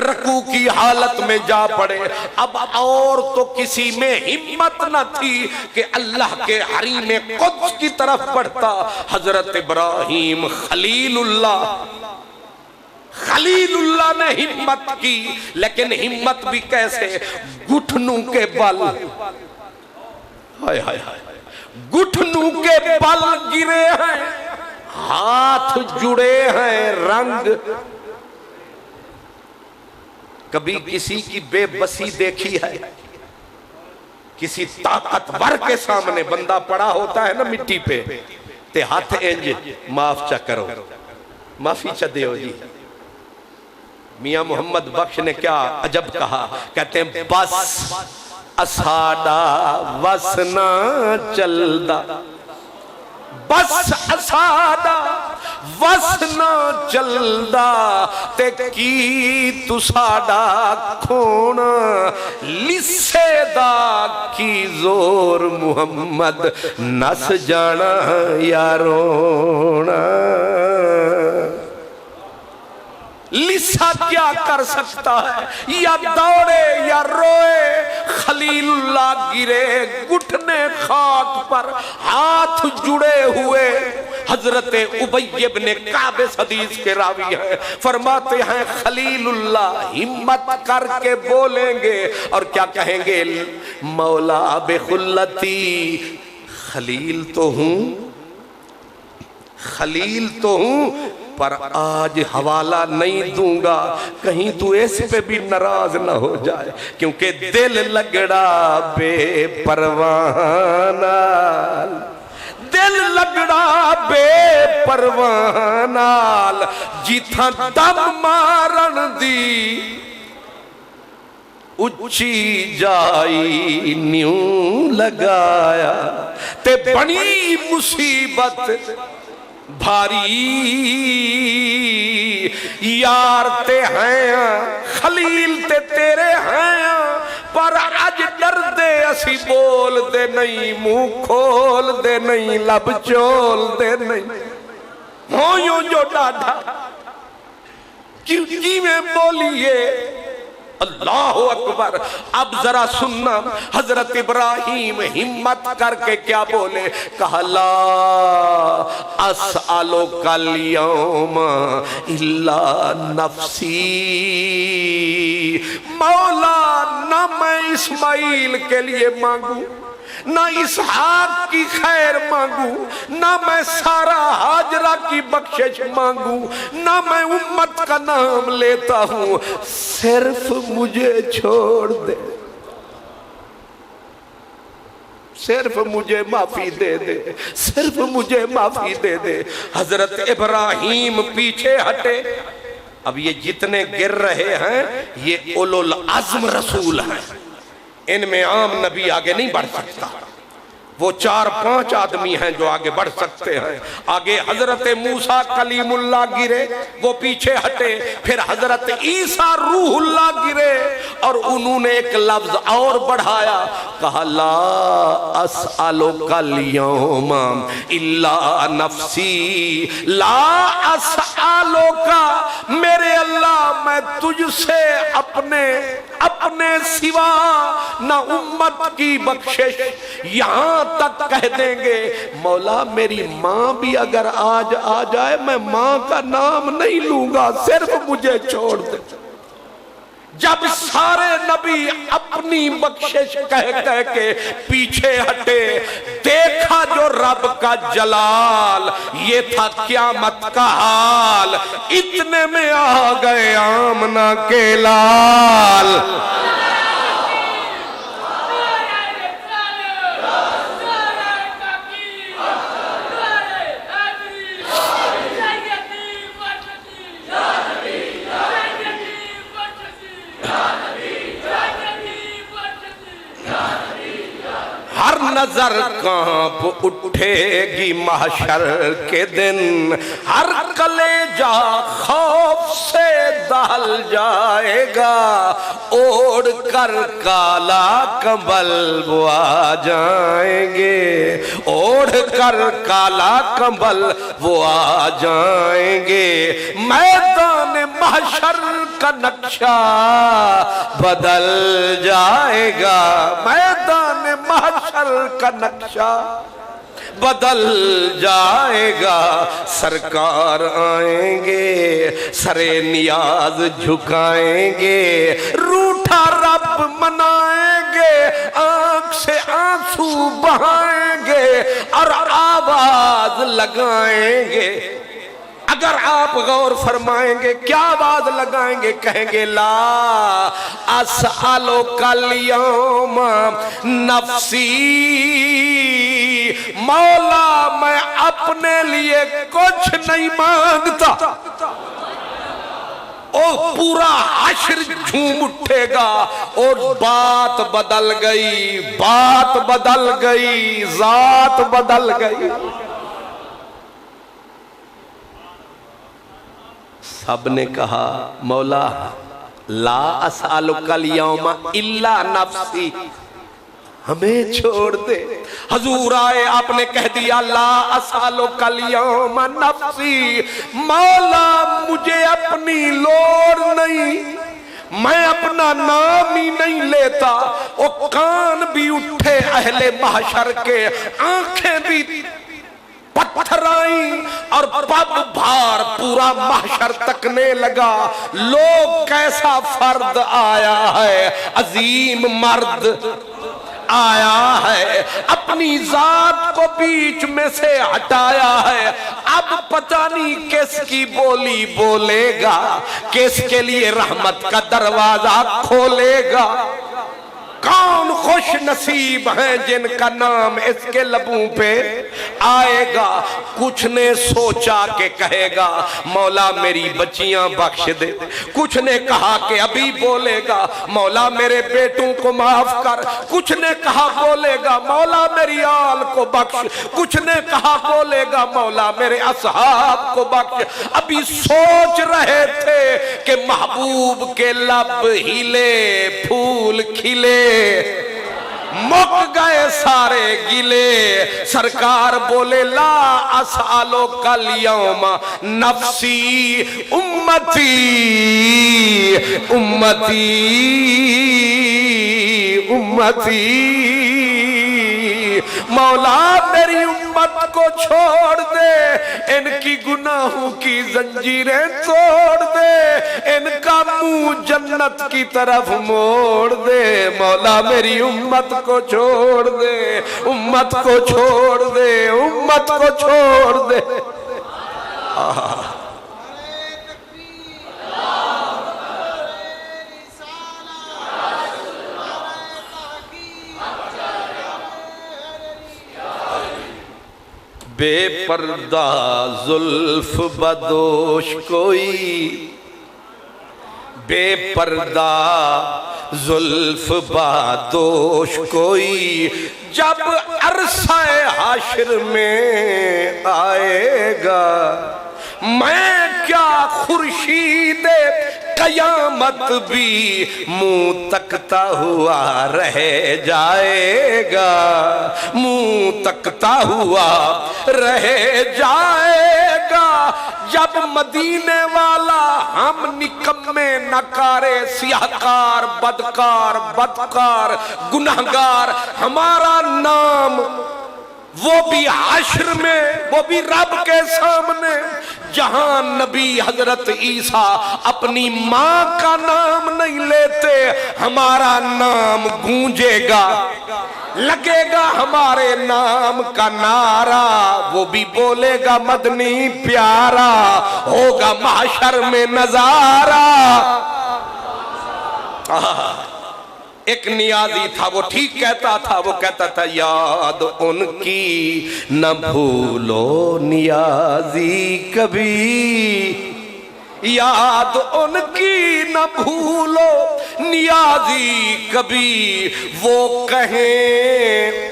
رکوع کی حالت میں جا پڑے۔ اب اور تو کسی میں ہمت نہ تھی کہ اللہ کے حریم قدس کی طرف بڑھتا۔ حضرت ابراہیم خلیل اللہ نے ہمت کی، لیکن ہمت بھی کیسے؟ گھٹنوں کے بل، گھٹنوں کے بل گرے ہیں، ہاتھ جڑے ہیں، رنگ۔ کبھی کسی کی بے بسی دیکھی ہے؟ کسی طاقتور کے سامنے بندہ پڑا ہوتا ہے نا مٹی پہ، تے ہاتھ انج معاف چا کرو، معافی چا دیو جی۔ میاں محمد بخش نے کیا عجب کہا، کہتے ہیں بس اساڈا وس نہ چلدا، بس اساڈا وس نہ چلدا، تے کی تو ساڈا کھونا، لسے دا کی زور محمد نس جانا یا رونا۔ لسا کیا کر سکتا ہے؟ یا دوڑے یا روئے۔ خلیل اللہ گرے گھٹنے خاک پر، ہاتھ جڑے ہوئے۔ حضرت ابی بن کعب حدیث کے راوی ہیں، فرماتے ہیں خلیل اللہ ہمت کر کے بولیں گے اور کیا کہیں گے؟ مولا بخلتی، خلیل تو ہوں، خلیل تو ہوں، پر آج حوالہ نہیں دوں گا، کہیں تو اس پہ بھی ناراض نہ ہو جائے، کیونکہ دل لگڑا بے پروانہ، دل لگڑا بے پروانہ، جتھاں دم مارن دی اچھی جائی نیوں لگایا، تے بڑی مصیبت بھاری یار تے ہیں، خلیل تے تیرے ہیں، پر اج ڈر دے اسی بول دے نہیں، منہ کھول دے نہیں، لب چول دے نہیں، ہوں یوں جو ڈاڈا کی میں بولیے۔ اللہ اکبر۔ اب ذرا سننا، حضرت ابراہیم ہمت کر کے کیا بولے؟ کہا لا اسألک اليوم الا نفسی، مولا نہ میں اسماعیل کے لیے مانگوں، نہ اسحاق کی خیر مانگوں، نہ میں سارا ہاجرہ کی بخشش مانگوں، نہ میں امت کا نام لیتا ہوں، صرف مجھے چھوڑ دے، صرف مجھے معافی دے دے، صرف مجھے معافی دے دے۔ حضرت ابراہیم پیچھے ہٹے۔ اب یہ جتنے گر رہے ہیں یہ اولو العزم رسول ہیں، ان میں عام نبی آگے نہیں بڑھ سکتا، وہ 4-5 آدمی ہیں جو آگے بڑھ سکتے ہیں۔ آگے حضرت موسیٰ کلیم اللہ گرے، وہ پیچھے ہٹے، پھر حضرت عیسیٰ روح اللہ گرے، اور انہوں نے ایک لفظ اور بڑھایا، کہا لا اسألک اليوم الا نفسی، لا اسألک، میرے اللہ میں تجھ سے اپنے سوا نہ امت کی بخشش، یہاں تک کہہ دیں گے مولا میری ماں بھی اگر آج آ جائے میں ماں کا نام نہیں لوں گا، صرف مجھے چھوڑ دے۔ جب سارے نبی اپنی بخشش کہہ کے پیچھے ہٹے، دیکھا جو رب کا جلال، یہ تھا قیامت کا حال، اتنے میں آ گئے آمنہ کے لال۔ ہر نظر کانپ اٹھے گی محشر کے دن، ہر کلیجہ خوف سے دہل جائے گا، اوڑھ کر کالا کمبل وہ آ جائیں گے، اوڑھ کر کالا کمبل وہ آ جائیں گے، میدان محشر کا نقشہ بدل جائے گا، میدان محشر کا نقشہ بدل جائے گا، سرکار آئیں گے سرے نیاز جھکائیں گے، روٹھا رب منائیں گے، آنکھ سے آنسو بہائیں گے اور آواز لگائیں گے۔ اگر آپ غور فرمائیں گے کیا آواز لگائیں گے؟ کہیں گے لا اسألک الیوم نفسی، مولا میں اپنے لیے کچھ نہیں مانگتا۔ اور پورا حشر جھوم اٹھے گا اور بات بدل گئی، بات بدل گئی، ذات بدل گئی۔ سب نے کہا مولا لا اسألک الیوم الا نفسی، ہمیں چھوڑ دے۔ حضور آئے، آپ نے کہہ دیا لا اسألک الیوم نفسی، مولا مجھے اپنی لوڑ نہیں، میں اپنا نام ہی نہیں لیتا۔ وہ کان بھی اٹھے اہل محشر کے، آنکھیں بھی پتھر آئیں اور پب بھار پورا محشر تکنے لگا۔ لوگ کیسا فرد آیا ہے، عظیم مرد آیا ہے، اپنی ذات کو بیچ میں سے ہٹایا ہے، اب پتہ نہیں کس کی بولی بولے گا، کس کے لیے رحمت کا دروازہ کھولے گا۔ کون خوش نصیب ہیں جن کا نام اس کے لبوں پہ آئے گا۔ کچھ نے سوچا کہ کہے گا مولا میری بچیاں بخش دے، کچھ نے کہا کہ ابھی بولے گا مولا میرے بیٹوں کو معاف کر، کچھ نے کہا بولے گا مولا میری آل کو بخش، کچھ نے کہا بولے گا مولا میرے اصحاب کو بخش۔ ابھی سوچ رہے تھے کہ محبوب کے لب ہلے، پھول کھلے، مک گئے سارے گلے۔ سرکار بولے لا اسألک الیوم نفسی، امتی امتی امتی، مولا میری امت کو چھوڑ دے، ان کی گناہوں کی زنجیریں توڑ دے، ان کا منہ جنت کی طرف موڑ دے، مولا میری امت کو چھوڑ دے، امت کو چھوڑ دے، امت کو چھوڑ دے۔ بے پردہ زلف بدوش کوئی، بے پردہ زلف بدوش کوئی، جب عرصہ حشر میں آئے گا، میں کیا خورشید قیامت بھی منہ تکتا ہوا رہ جائے گا، منہ تکتا ہوا رہ جائے گا۔ جب مدینے والا ہم نکمے نکارے سیاہکار بدکار بدکار گناہگار ہمارا نام، وہ بھی حشر میں، وہ بھی رب کے سامنے، جہاں نبی حضرت عیسیٰ اپنی ماں کا نام نہیں لیتے، ہمارا نام گونجے گا، لگے گا ہمارے نام کا نعرہ، وہ بھی بولے گا مدنی پیارا، ہوگا محشر میں نظارہ۔ ایک نیازی تھا، وہ ٹھیک کہتا تھا، وہ کہتا تھا یاد ان کی نہ بھولو نیازی کبھی، یاد ان کی نہ بھولو نیازی کبھی، وہ کہیں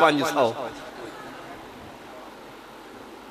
500।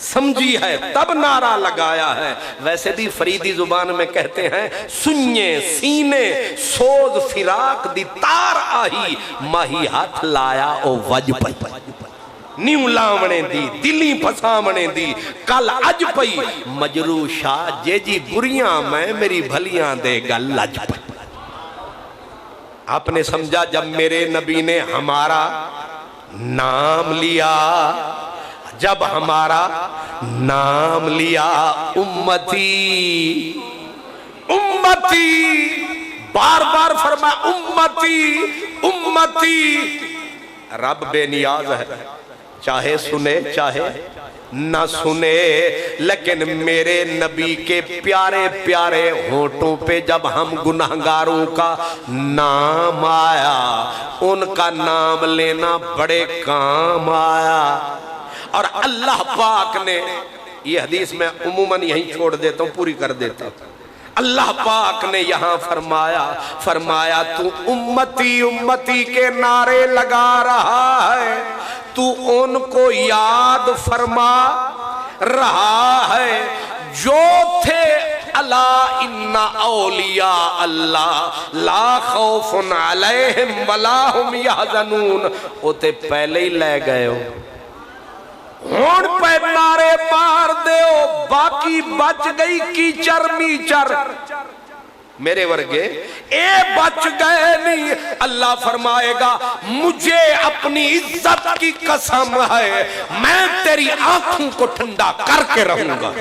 سمجھی ہے تب نعرہ لگایا ہے. ویسے بھی فریدی زبان میں کہتے ہیں سنیے سینے سوز فراق دی تار آہی ماہی ہاتھ لایا او وج پئی نیو لاونے دی دلی پھسامنے دی کل اج پئی مجرو شاہ جے جی بریاں میں میری بھلیاں دے گل لج پئی. آپ نے سمجھا جب میرے نبی نے ہمارا نام لیا جب ہمارا نام لیا امتی امتی بار بار فرمایا امتی امتی. رب بے نیاز ہے چاہے سنے چاہے نہ سنے لیکن میرے نبی کے پیارے پیارے ہونٹوں پہ جب ہم گناہگاروں کا نام آیا ان کا نام لینا بڑے کام آیا. اور اللہ پاک نے یہ حدیث میں عموماً یہیں چھوڑ دیتا ہوں پوری کر دیتا ہوں. اللہ پاک نے یہاں فرمایا تو امتی امتی کے نعرے لگا رہا ہے تو ان کو یاد فرما رہا ہے جو تھے الا ان اولیاء اللہ لا خوف علیہم ولا هم یحزنون. وہ تے پہلے ہی لے گئے ہو ہون پہ نعرے مار دیو باقی بچ گئی کیچر میچر میرے ورگے اے بچ گئے نہیں. اللہ فرمائے گا مجھے اپنی عزت کی قسم ہے میں تیری آنکھوں کو ٹھنڈا کر کے رہوں گا.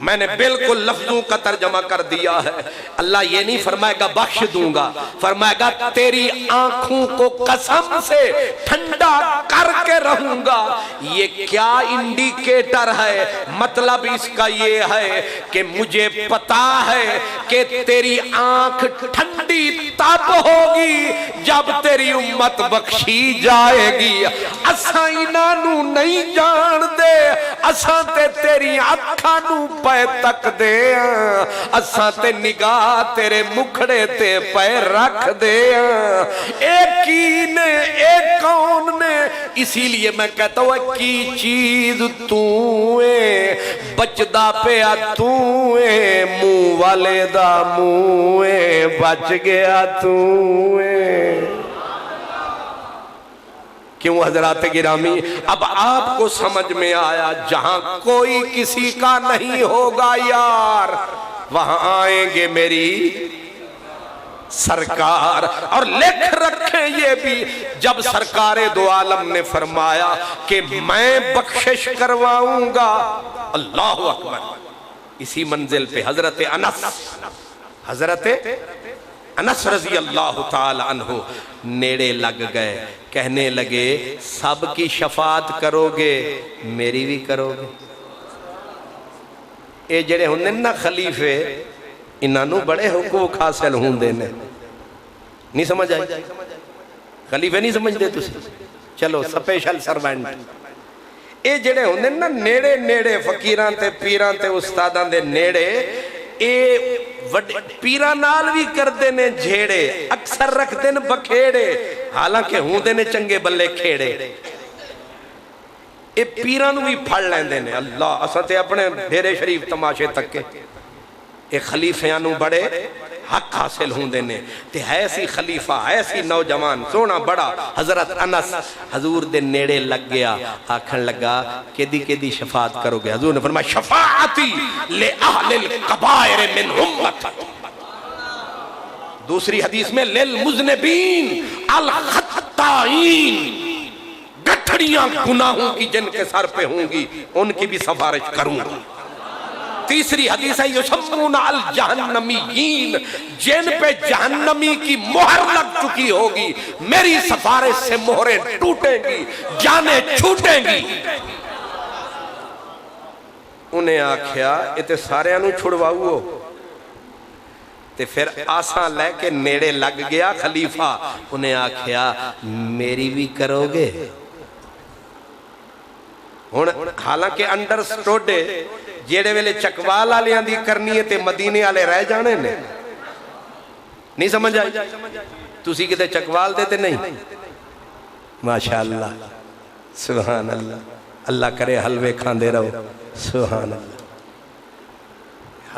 میں نے بالکل لفظوں کا ترجمہ کر دیا ہے. اللہ یہ نہیں فرمائے گا بخش دوں گا فرمائے گا تیری آنکھوں کو قسم سے ٹھنڈا کر کے رہوں گا. یہ کیا انڈیکیٹر ہے مطلب اس کا یہ ہے کہ مجھے پتا ہے کہ تیری آنکھ ٹھنڈی تب ہوگی جب تیری امت بخشی جائے گی. اساں انہاں نو نہیں جان دے اساں تے تیری آنکھاں نو پے تک دے اساں تے نگاہ تیرے مکھڑے تے پے رکھ دے. ایک کی نے ایک کون نے اسی لیے میں کہتا ہوں کی چیز تو ہے بچدا پیا تو ہے منہ والے دا منہ ہے بچ گیا تو ہے. کیوں حضرات گرامی اب آپ کو سمجھ میں آیا جہاں کوئی کسی کا نہیں ہوگا یار وہاں آئیں گے میری سرکار. اور لکھ رکھیں یہ بھی جب سرکار دو عالم نے فرمایا کہ میں بخشش کرواؤں گا اللہ اکبر اسی منزل پہ حضرت انس رضی اللہ تعالی عنہ نیڑے لگ گئے کہنے لگے سب کی شفاعت کرو گے میری بھی کرو گے. اے جڑے ہوندے نا خلیفے انہاں نو بڑے حقوق حاصل ہوندے نے نہیں سمجھ آئی خلیفے نہیں سمجھ دے تسی چلو سپیشل سروینٹ. اے جڑے ہوندے نا نیڑے نیڑے فقیراں تے پیراں تے استاداں دے نیڑے اے پیران نال بھی کردے نے جھیڑے اکثر رکھ دے نے بکھیڑے حالانکہ ہوں دے نے چنگے بلے کھیڑے. اے پیران بھی پھڑ لیندے نے اللہ اساتے اپنے ڈھیرے شریف تماشے تک کے اے خلیفیانوں بڑے حق حاصل ہوں دے نے تے ایسی خلیفہ ایسی نوجوان سونا بڑا حضرت انس حضور دے نیڑے لگ گیا آکھن لگا کدی شفاعت کرو گے. حضور نے فرمایا شفاعتی لے اہل القبائر من امت. دوسری حدیث میں للمذنبین الخطائین گٹھڑیاں گناہوں کی جن کے سر پہ ہوں گی ان کی بھی سفارش کروں گا. تیسری حدیث ہے یسمون الجہنمیین جن پہ جہنمی کی مہر لگ چکی ہوگی میری سفارش سے مہریں ٹوٹیں گی جانیں چھوٹیں گی. انہیں آکھیا اتے سارے انہوں چھڑواؤ تے پھر آساں لے کے نیڑے لگ گیا خلیفہ انہیں آکھیا میری بھی کرو گے. حالانکہ انڈرسٹوڈے جیڑے ویلے چکوال آلیاں دی کرنی ہے تے مدینے آلے رہ جانے نے نہیں سمجھ آئی تُسی کہتے چکوال دیتے نہیں ماشاءاللہ سبحان اللہ اللہ کرے حلوے کھاندے رہو. سبحان اللہ.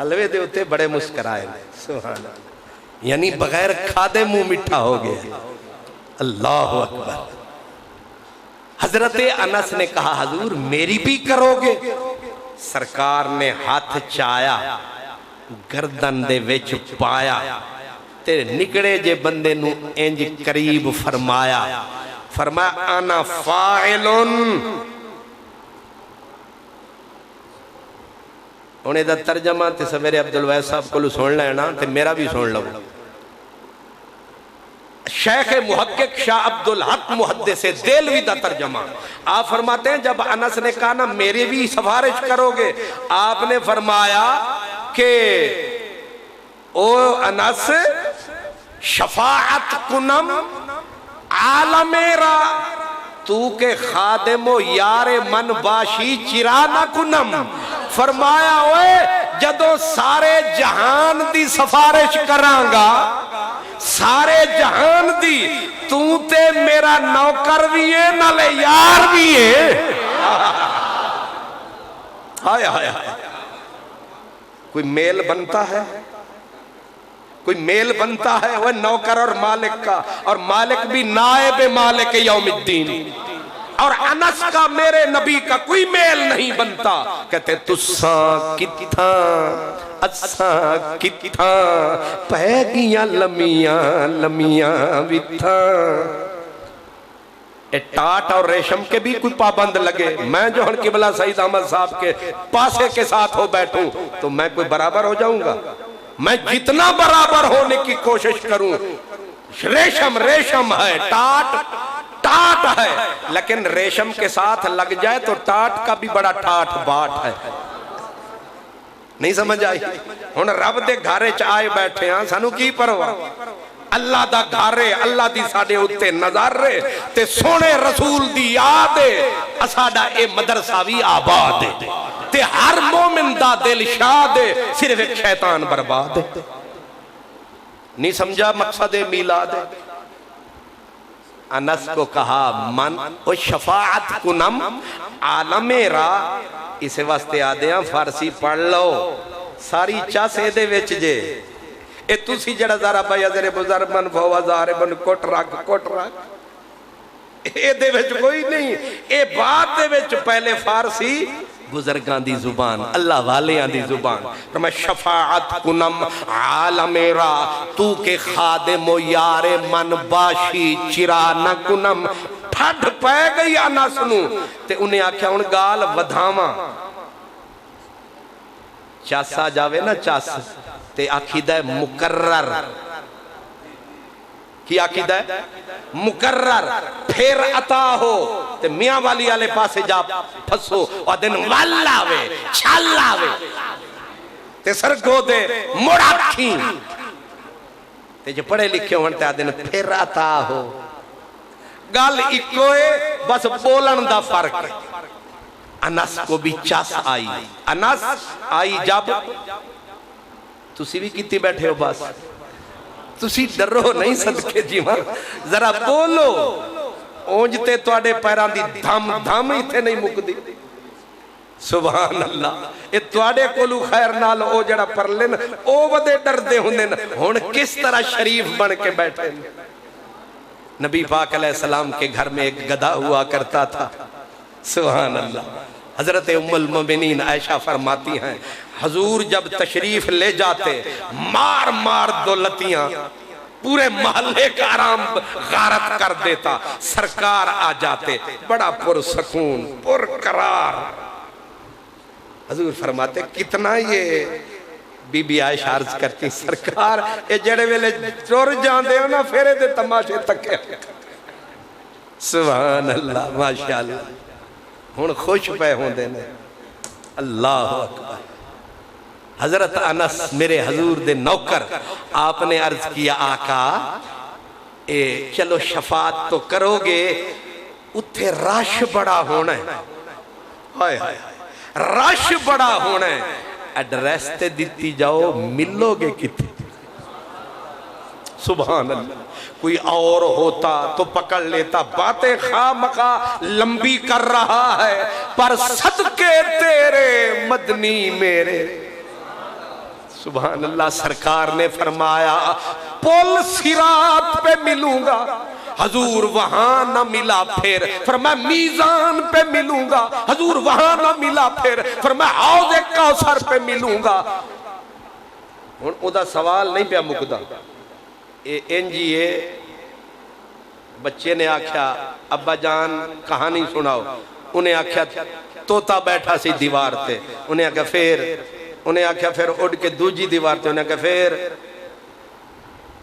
حلوے دے ہوتے بڑے مسکرائے. سبحان اللہ. یعنی بغیر کھادے منہ میٹھا ہو گیا. اللہ اکبر. حضرت انس نے کہا حضور میری بھی کرو گے؟ سرکار نے ہاتھ چایا, گردن دے وچ پایا تے نکڑے جے بندے نو انج قریب فرمایا. فرمایا انا فاعلن. انہیں دا ترجمہ تے سویرے عبدالوہاب صاحب کو سن لینا تے میرا بھی سن لو. شیخ محقق شاہ عبدالحق محدث دہلوی دا ترجمہ. آپ فرماتے ہیں جب انس نے کہا نا میری بھی سفارش کرو گے, آپ نے فرمایا کہ او انس شفاعت کنم عالم را تو کے خادم و یار من باشی چرانا کنم. فرمایا اوے جدو سارے جہان دی سفارش کرانگا, سارے جہان دی, تو تے میرا نوکر بھی ہے نالے یار بھی ہے. ہائے ہائے ہائے. کوئی میل بنتا ہے, کوئی میل بنتا ہے وہ نوکر اور مالک کا, اور مالک بھی نائب مالک یوم الدین. اور انس کا میرے نبی کا کوئی میل نہیں بنتا. کہتے تساں کتھاں اساں کتھاں پہ گیاں لمیاں لمیاں وتھاں. ٹاٹ اور ریشم کے بھی کوئی پابند لگے. میں جو ہن قبلہ سعید احمد صاحب کے پاسے کے ساتھ ہو بیٹھوں تو میں کوئی برابر ہو جاؤں گا؟ میں جتنا برابر ہونے کی کوشش کروں, ریشم ریشم ہے, ٹاٹ ٹاٹ ہے, لیکن ریشم کے ساتھ لگ جائے تو ٹاٹ کا بھی بڑا ٹاٹ باٹ ہے. نہیں سمجھ آئی؟ ہن رب دے گھارے چائے بیٹھے ہیں, سانو کی پرواہ؟ اللہ دا گھارے, اللہ دی ساڑے ہوتے نظر رہے تے سونے رسول دی یاد ہے. اساڑا اے مدرسہ بھی آباد ہے تے ہر مومن دا دل شاد ہے, صرف ایک شیطان برباد ہے. نہیں سمجھا مقصد میلاد ہے؟ انس کو کہا من او شفاعت کنم عالم را. اسے واسطے آدھیاں فارسی پڑھ لو, ساری چاسے دے وچ جے. اے تُسی جڑا ذرا بھائی ازر بزر من فوازار من کوٹ رکھ اے دے وچ کوئی نہیں. اے بات دے وچ پہلے فارسی بزرگان دی زبان, اللہ والیاں دی زبان. میں شفاعت کنم عالم را تو کے خادم و یار من باشی چرا نہ کنم. پھڑ پہ گئی انس نو تے انہیں آکھیا ان گال ودھاواں. چاسا جاوے نا چاس تے عقیدہ مقرر. کی عقیدہ ہے؟ مقرر. پھر عطا ہو تے میاں والی آلے پاسے جا پھسو اور دن والاوے چھالاوے تے سرگو دے مڑا کھیں تے جو پڑھے لکھے ہونے آدھے پھر عطا ہو. گال اکوئے بس بولن دا فرق ہے. انس کو بھی چاس آئی. انس آئی جب تسی بھی کیتی بیٹھے ہو, بس تسی ڈرو نہیں صدقے جیواں, ذرا بولو. اونجتے توڑے پیران دی دھم دھم ہی تھے نہیں مک دی. سبحان اللہ. اے توڑے کولو خیر نال او جڑا پر لین او ودے ڈر دے ہوندے نا. ہون کس طرح شریف بن کے بیٹھے. نبی پاک علیہ السلام کے گھر میں ایک گدھا ہوا کرتا تھا. سبحان اللہ. حضرت ام المومنین عائشہ فرماتی ہیں حضور جب تشریف لے جاتے مار مار دولتیاں پورے محلے کا آرام غارت کر دیتا. سرکار آ جاتے بڑا پرسکون پرقرار. حضور فرماتے کتنا یہ بی بی عائشہ عرض کرتی سرکار اے جڑے ویلے چور جان دے ہونا پھرے دے تماشے تکے. سبحان اللہ ماشاءاللہ. ہون خوش پہ ہوں دینے. اللہ اکبر. حضرت انس میرے حضور دے نوکر, آپ نے عرض کیا آقا اے چلو شفاعت تو کرو گے, اتھے رش بڑا ہونا ہے. ہائے ہائے رش بڑا ہونا ہے. ایڈریس تے دیتی جاؤ, ملو گے کتے. سبحان اللہ، کوئی اور ہوتا تو پکڑ لیتا، باتیں خواہ لمبی کر رہا ہے، پر صدقے تیرے مدنی میرے۔ سبحان اللہ، سرکار نے فرمایا پل صراط پہ ملوں گا، حضور وہاں نہ ملا پھر، فرمایا میزان پہ ملوں گا، حضور وہاں نہ ملا پھر، فرمایا حوض کوثر پہ ملوں گا۔ ہن او دا سوال نہیں پیا مکدا، انجیے بچے نے آکھیا ابا جان کہانی سناؤ، انہیں آکھیا توتا بیٹھا سی دیوار تے، انہیں آکھیا پھر، انہیں آکھیا پھر اڑ کے دوجی دیوار تے، انہیں آکھیا پھر،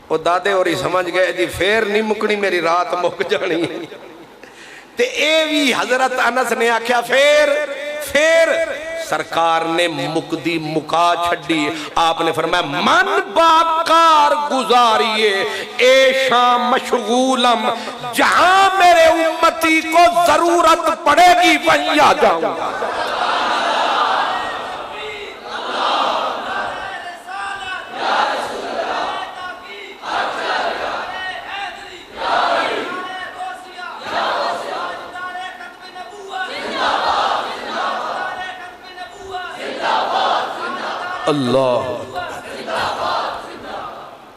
وہ دادے اور ہی سمجھ گئے جی پھر نہیں مکنی میری رات مک جانی، تے اے بھی حضرت انس نے آکھیا پھر سرکار نے مقدی مکا چھڑی، آپ نے فرمایا من باکار گزاریے اے شام مشغولم، جہاں میرے امتی کو ضرورت پڑے گی وہیں آ جاؤں گا۔ اللہ،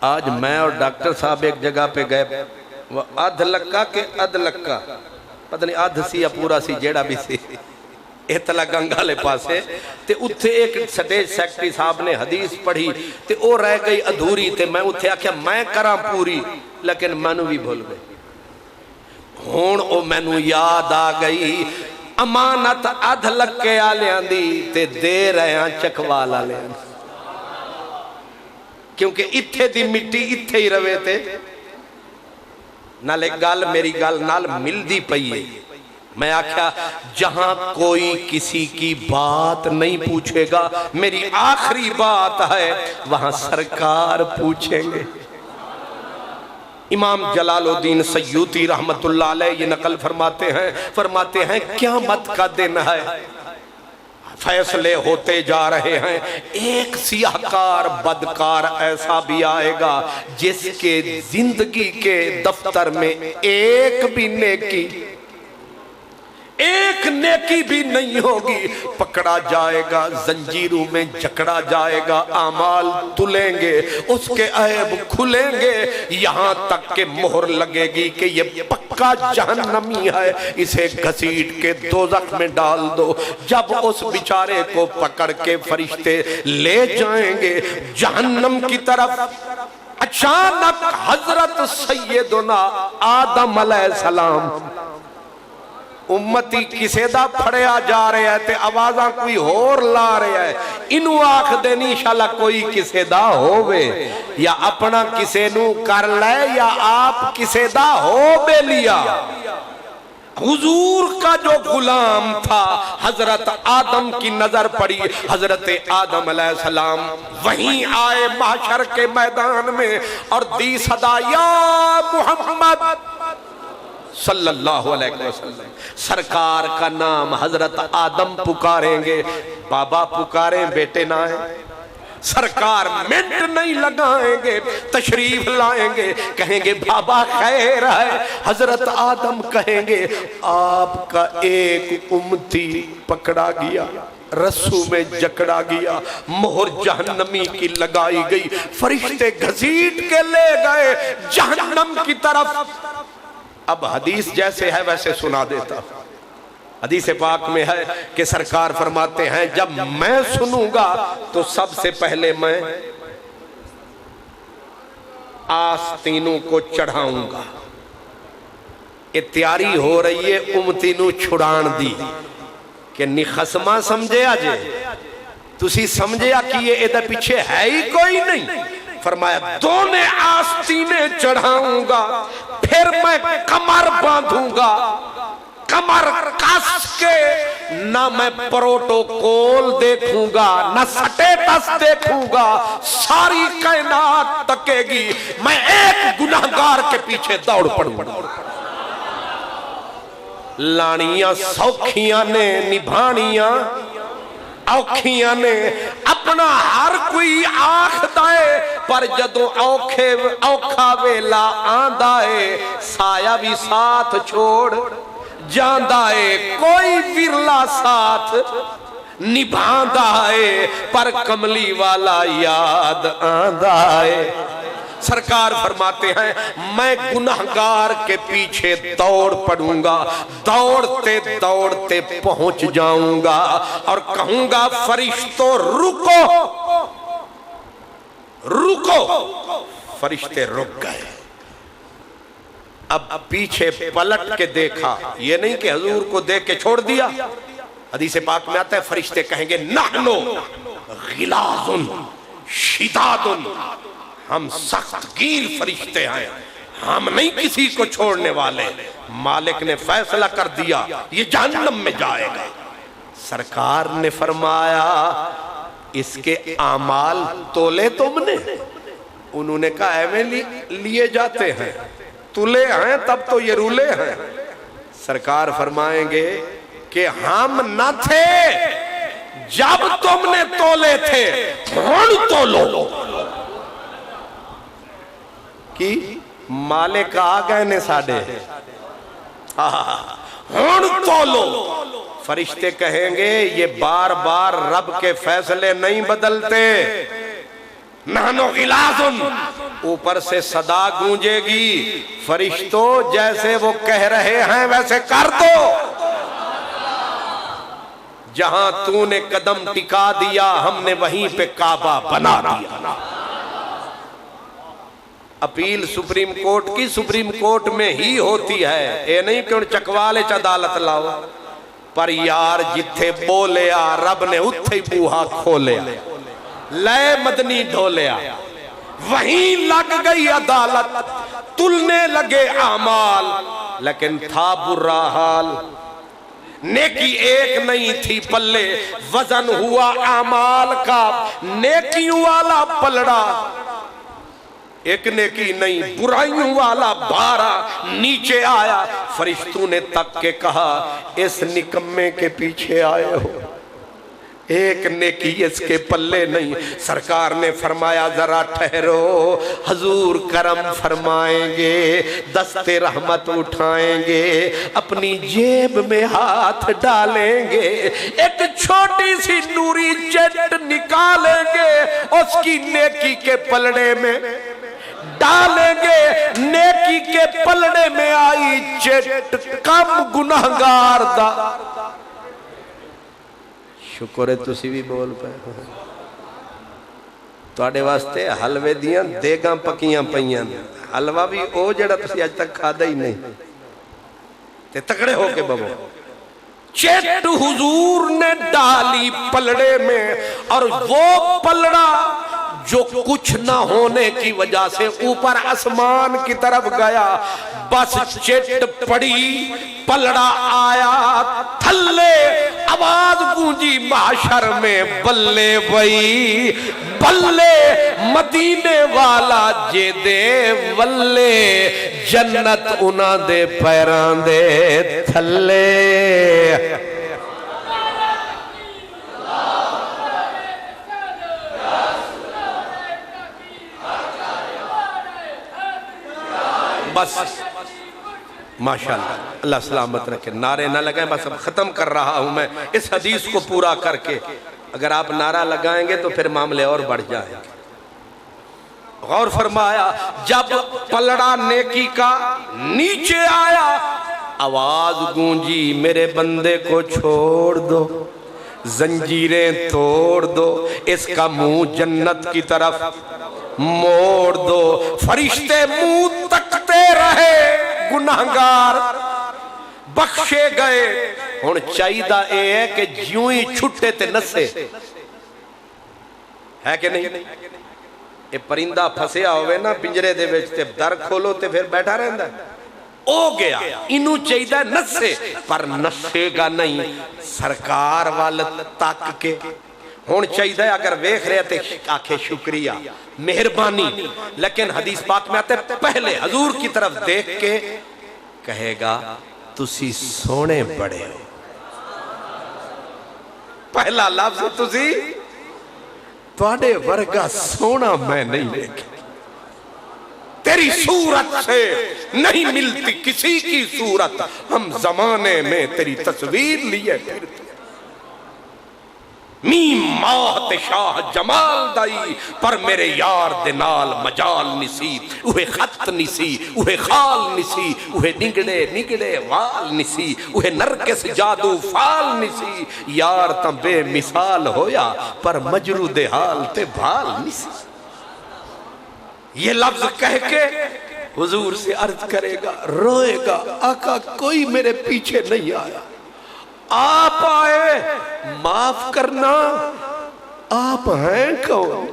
آج میں اور ڈاکٹر صاحب ایک جگہ پہ گئے، وہ آدھ لکا کے آدھ لکا، پتہ نہیں آدھ سی یا پورا سی جیڑا بھی سی، احتلا گنگا لے پاسے، تے اتھے ایک سٹیج سیکٹری صاحب نے حدیث پڑھی، تے او رہ گئی ادھوری، تے میں اتھے آکھیا میں کراں پوری، لیکن مینوں بھی بھول گئے۔ ہون او مینوں یاد آ گئی، امانت ادھ لکے آلیاں دی تے دے رہے ہیں چکوال آلیاں دی، کیونکہ اتھے دی مٹی اتھے ہی روے تے، نالے گال میری گال نال مل دی پئیے۔ میں آکھا جہاں کوئی کسی کی بات نہیں پوچھے گا، میری آخری بات ہے وہاں سرکار پوچھیں گے۔ امام جلال الدین سیوطی رحمت اللہ علیہ یہ نقل فرماتے ہیں قیامت کا دن ہے، فیصلے ہوتے جا رہے ہیں، ایک سیاہکار بدکار ایسا بھی آئے گا جس کے زندگی کے دفتر میں ایک بھی نیکی بھی نہیں ہوگی، پکڑا جائے گا، زنجیروں میں جکڑا جائے گا، اعمال تلیں گے، اس کے عیب کھلیں گے، یہاں تک کہ مہر لگے گی کہ یہ پکا جہنمی ہے، اسے گھسیٹ کے دوزخ میں ڈال دو۔ جب اس بیچارے کو پکڑ کے فرشتے لے جائیں گے جہنم کی طرف، اچانک حضرت سیدنا آدم علیہ السلام امتی کسے دا پھڑیا جا رہے ہیں تے آوازاں کوئی اور لا رہے ہیں، انہوں آکھ دینی انشاءاللہ کوئی کسے دا ہووے، یا اپنا کسے نو کر لے یا آپ کسے دا ہو بے لیا۔ حضور کا جو غلام تھا حضرت آدم کی نظر پڑی، حضرت آدم علیہ السلام وہیں آئے محشر کے میدان میں اور دی صدا یا محمد صلی اللہ علیہ وسلم، سرکار کا نام حضرت آدم پکاریں گے، بابا پکاریں بیٹے نہ آئیں، سرکار منٹ نہیں لگائیں گے، تشریف لائیں گے، کہیں گے بابا خیر ہے، حضرت آدم کہیں گے آپ کا ایک امتی پکڑا گیا، رسو میں جکڑا گیا، مہر جہنمی کی لگائی گئی، فرشتے گھسیٹ کے لے گئے جہنم کی طرف۔ اب حدیث جیسے ہے ویسے سنا دیتا، حدیث پاک میں ہے کہ سرکار فرماتے ہیں جب میں سنوں گا تو سب سے پہلے میں آستینوں کو چڑھاؤں گا۔ یہ تیاری ہو رہی ہے امتینوں چھڑان دی کہ نخسمہ سمجھے آجے، تسی سمجھے آ کہ یہ ادھر پیچھے ہے ہی کوئی نہیں، فرمایا دونے آستینے چڑھاؤں گا، پھر میں کمر باندھوں گا، کمر کس کے نہ میں پروٹوکول دیکھوں گا نہ سٹیٹس دیکھوں گا، ساری کائنات تکے گی، میں ایک گناہگار کے پیچھے دوڑ پڑوں گا۔ لانیاں سوکھیاں نے نبھانیاں اوکھیاں نے، اپنا ہر کوئی آنکھ دائے پر جدوں اوکھا ویلا آندا ہے سایہ بھی ساتھ چھوڑ جاندا ہے، کوئی ورلا ساتھ نبھاندا ہے پر کملی والا یاد آندا ہے۔ سرکار فرماتے ہیں میں گناہگار کے پیچھے دوڑ پڑوں گا، دوڑتے دوڑتے پہنچ جاؤں گا اور کہوں گا فرشتوں رکو رکو، فرشتے رک گئے۔ اب پیچھے پلٹ کے دیکھا، یہ نہیں کہ حضور کو دیکھ کے چھوڑ دیا۔ حدیث پاک میں آتا ہے فرشتے کہیں گے نحنو غلاظ شداد، ہم سخت گیر فرشتے ہیں، ہم نہیں کسی کو چھوڑنے والے، مالک نے فیصلہ کر دیا یہ جہنم میں جائے گا۔ سرکار نے فرمایا اس کے اعمال تولے تم نے؟ انہوں نے کہا ایویں لیے جاتے ہیں، تلے ہیں تب تو یہ رولے ہیں۔ سرکار فرمائیں گے کہ ہم نہ تھے جب تم نے تولے تھے، ہن تولو کی مالک آ گئے نے ساڑے، ہن تولو۔ فرشتے کہیں گے یہ بار بار رب کے فیصلے نہیں بدلتے، نحنو غلاظ، اوپر سے صدا گونجے گی فرشتوں جیسے وہ کہہ رہے ہیں ویسے کر دو، جہاں تو نے قدم ٹکا دیا ہم نے وہیں پہ کعبہ بنا دیا۔ اپیل سپریم کورٹ کی سپریم کورٹ میں ہی ہوتی ہے، اے نہیں کہ ان چکوالے چ عدالت لاؤ، پر یار جتھے بولیا رب نے اتھے ہی بوہا کھولیا، لے مدنی ڈھولیا، وہیں لگ گئی عدالت، تلنے لگے اعمال، لیکن تھا برا حال، نیکی ایک نہیں تھی پلے، وزن ہوا اعمال کا، نیکیوں والا پلڑا ایک نیکی نہیں، برائیوں والا بھارا نیچے آیا۔ فرشتوں نے تک کے کہا اس نکمے کے پیچھے آئے ہو، ایک نیکی اس کے پلے نہیں۔ سرکار نے فرمایا ذرا ٹھہرو، حضور کرم فرمائیں گے، دست رحمت اٹھائیں گے، اپنی جیب میں ہاتھ ڈالیں گے، ایک چھوٹی سی نوری چٹ نکالیں گے، اس کی نیکی کے پلڑے میں ڈالیں گے، نیکی کے پلڑے میں آئی چٹ کم گناہگار دا۔ شکر ہے تسی بھی بول پائے توڑے واسطے حلوے دیاں دیگاں پکیاں پئیاں، حلوہ بھی او جڑا تسی آج تک کھادا ہی نہیں، تے تکڑے ہو کے بابو چٹ حضور نے ڈالی پلڑے میں، اور وہ پلڑا جو کچھ نہ ہونے کی وجہ سے اوپر آسمان کی طرف گیا، بس چٹ پڑی، پلڑا آیا تھلے، آواز گونجی محشر میں بلے بھئی بلے، مدینے والا جے دے ولے، جنت انہاں دے پیران دے تھلے۔ بس ماشاءاللہ، اللہ سلامت رکھے، نعرے نہ لگائیں، بس اب ختم کر رہا ہوں میں اس حدیث کو پورا کر کے، اگر آپ نعرہ لگائیں گے تو پھر معاملے اور بڑھ جائیں گے۔ غور فرمایا جب پلڑا نیکی کا نیچے آیا، آواز گونجی میرے بندے کو چھوڑ دو، زنجیریں توڑ دو، اس کا منہ جنت کی طرف موڑ دو۔ فرشتے منہ تکتے رہے، گناہگار بخشے گئے۔ ہن چاہیدہ اے ہے کہ جیوں ہی چھٹے تے نسے، ہے کہ نہیں؟ اے پرندہ پھسیا ہوئے نا پنجرے دے وچ تے در کھولو تے پھر بیٹھا رہندا ہے، او گیا، انہوں چاہیدہ نسے، پر نسے گا نہیں، سرکار والد تک کے۔ ہون چاہیدہ اگر ویکھ رہے تھے آکھے شکریہ مہربانی، لیکن حدیث پاک میں آتے پہلے حضور کی طرف دیکھ کے کہے گا تسی سونے بڑے ہو، پہلا لفظ تواڈے ورگا سونا میں نہیں دیکھا، تیری صورت سے نہیں ملتی کسی کی صورت، ہم زمانے میں تیری تصویر لیے پھرتے میم ماہت شاہ جمال دائی پر میرے یار دے نال مجال نسی، اوہے خط نسی، اوہے خال نسی، اوہے نگڑے نگڑے وال نسی، اوہے نرکس جادو فال نسی، یار تاں بے مثال ہویا پر مجرو دے حال تے بھال نسی۔ یہ لفظ کہہ کے حضور سے عرض کرے گا، روئے گا، آقا کوئی میرے پیچھے نہیں آیا، آپ آئے، معاف کرنا، آپ ہیں کون؟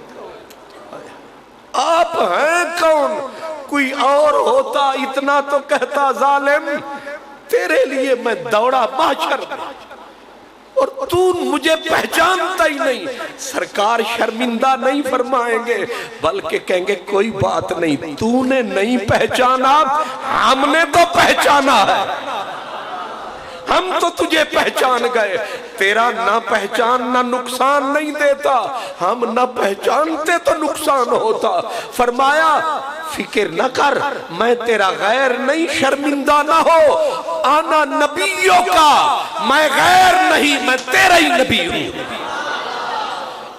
آپ ہیں کون؟ کوئی اور ہوتا اتنا تو کہتا ظالم تیرے لیے میں دوڑا محشر میں، اور تو مجھے پہچانتا ہی نہیں۔ سرکار شرمندہ نہیں فرمائیں گے بلکہ کہیں گے کوئی بات نہیں، تو نے نہیں پہچانا، ہم نے تو پہچانا ہے، ہم تو تجھے پہچان گئے۔ تیرا نہ پہچان نہ نقصان نہیں دیتا، ہم نہ پہچانتے تو نقصان ہوتا۔ فرمایا فکر نہ کر، میں تیرا غیر نہیں، شرمندہ نہ ہو، آنا نبیوں کا، میں غیر نہیں، میں تیرا ہی نبی ہوں۔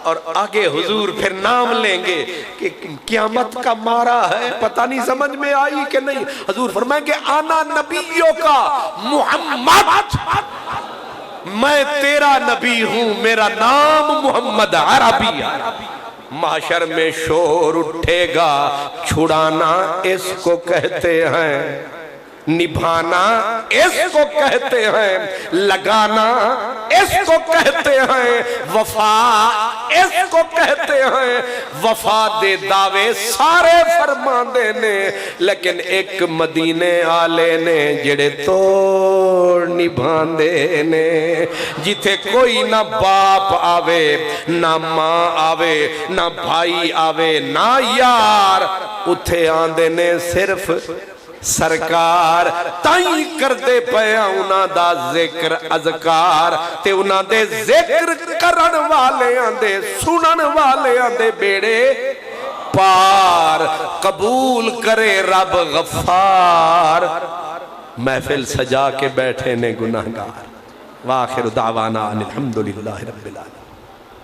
اور آگے حضور پھر نام لیں گے کہ قیامت کا مارا ہے، پتہ نہیں سمجھ میں آئی کہ نہیں۔ حضور فرمائیں گے آنا نبیوں کا محمد، میں تیرا نبی ہوں، میرا نام محمد عربی ہے۔ محشر میں شور اٹھے گا، چھڑانا اس کو کہتے ہیں، نبھانا اس کو کہتے ہیں، لگانا اس کو کہتے ہیں، وفا اس کو کہتے ہیں۔ وفا دے دعوے سارے فرما دینے، لیکن ایک مدینے آلے نے جڑے توڑ نبھان دینے، جتھے کوئی نہ باپ آوے، نہ ماں آوے، نہ بھائی آوے، نہ یار، اتھے آندے نے صرف سرکار تائیں کر دے پیا انہاں دا ذکر اذکار، تے انہاں دے ذکر کرن والے آندے سنن والے آندے بیڑے پار، قبول کرے رب غفار، محفل سجا کے بیٹھے نے گناہگار۔ وآخر دعوانا الحمدللہ رب العالمین۔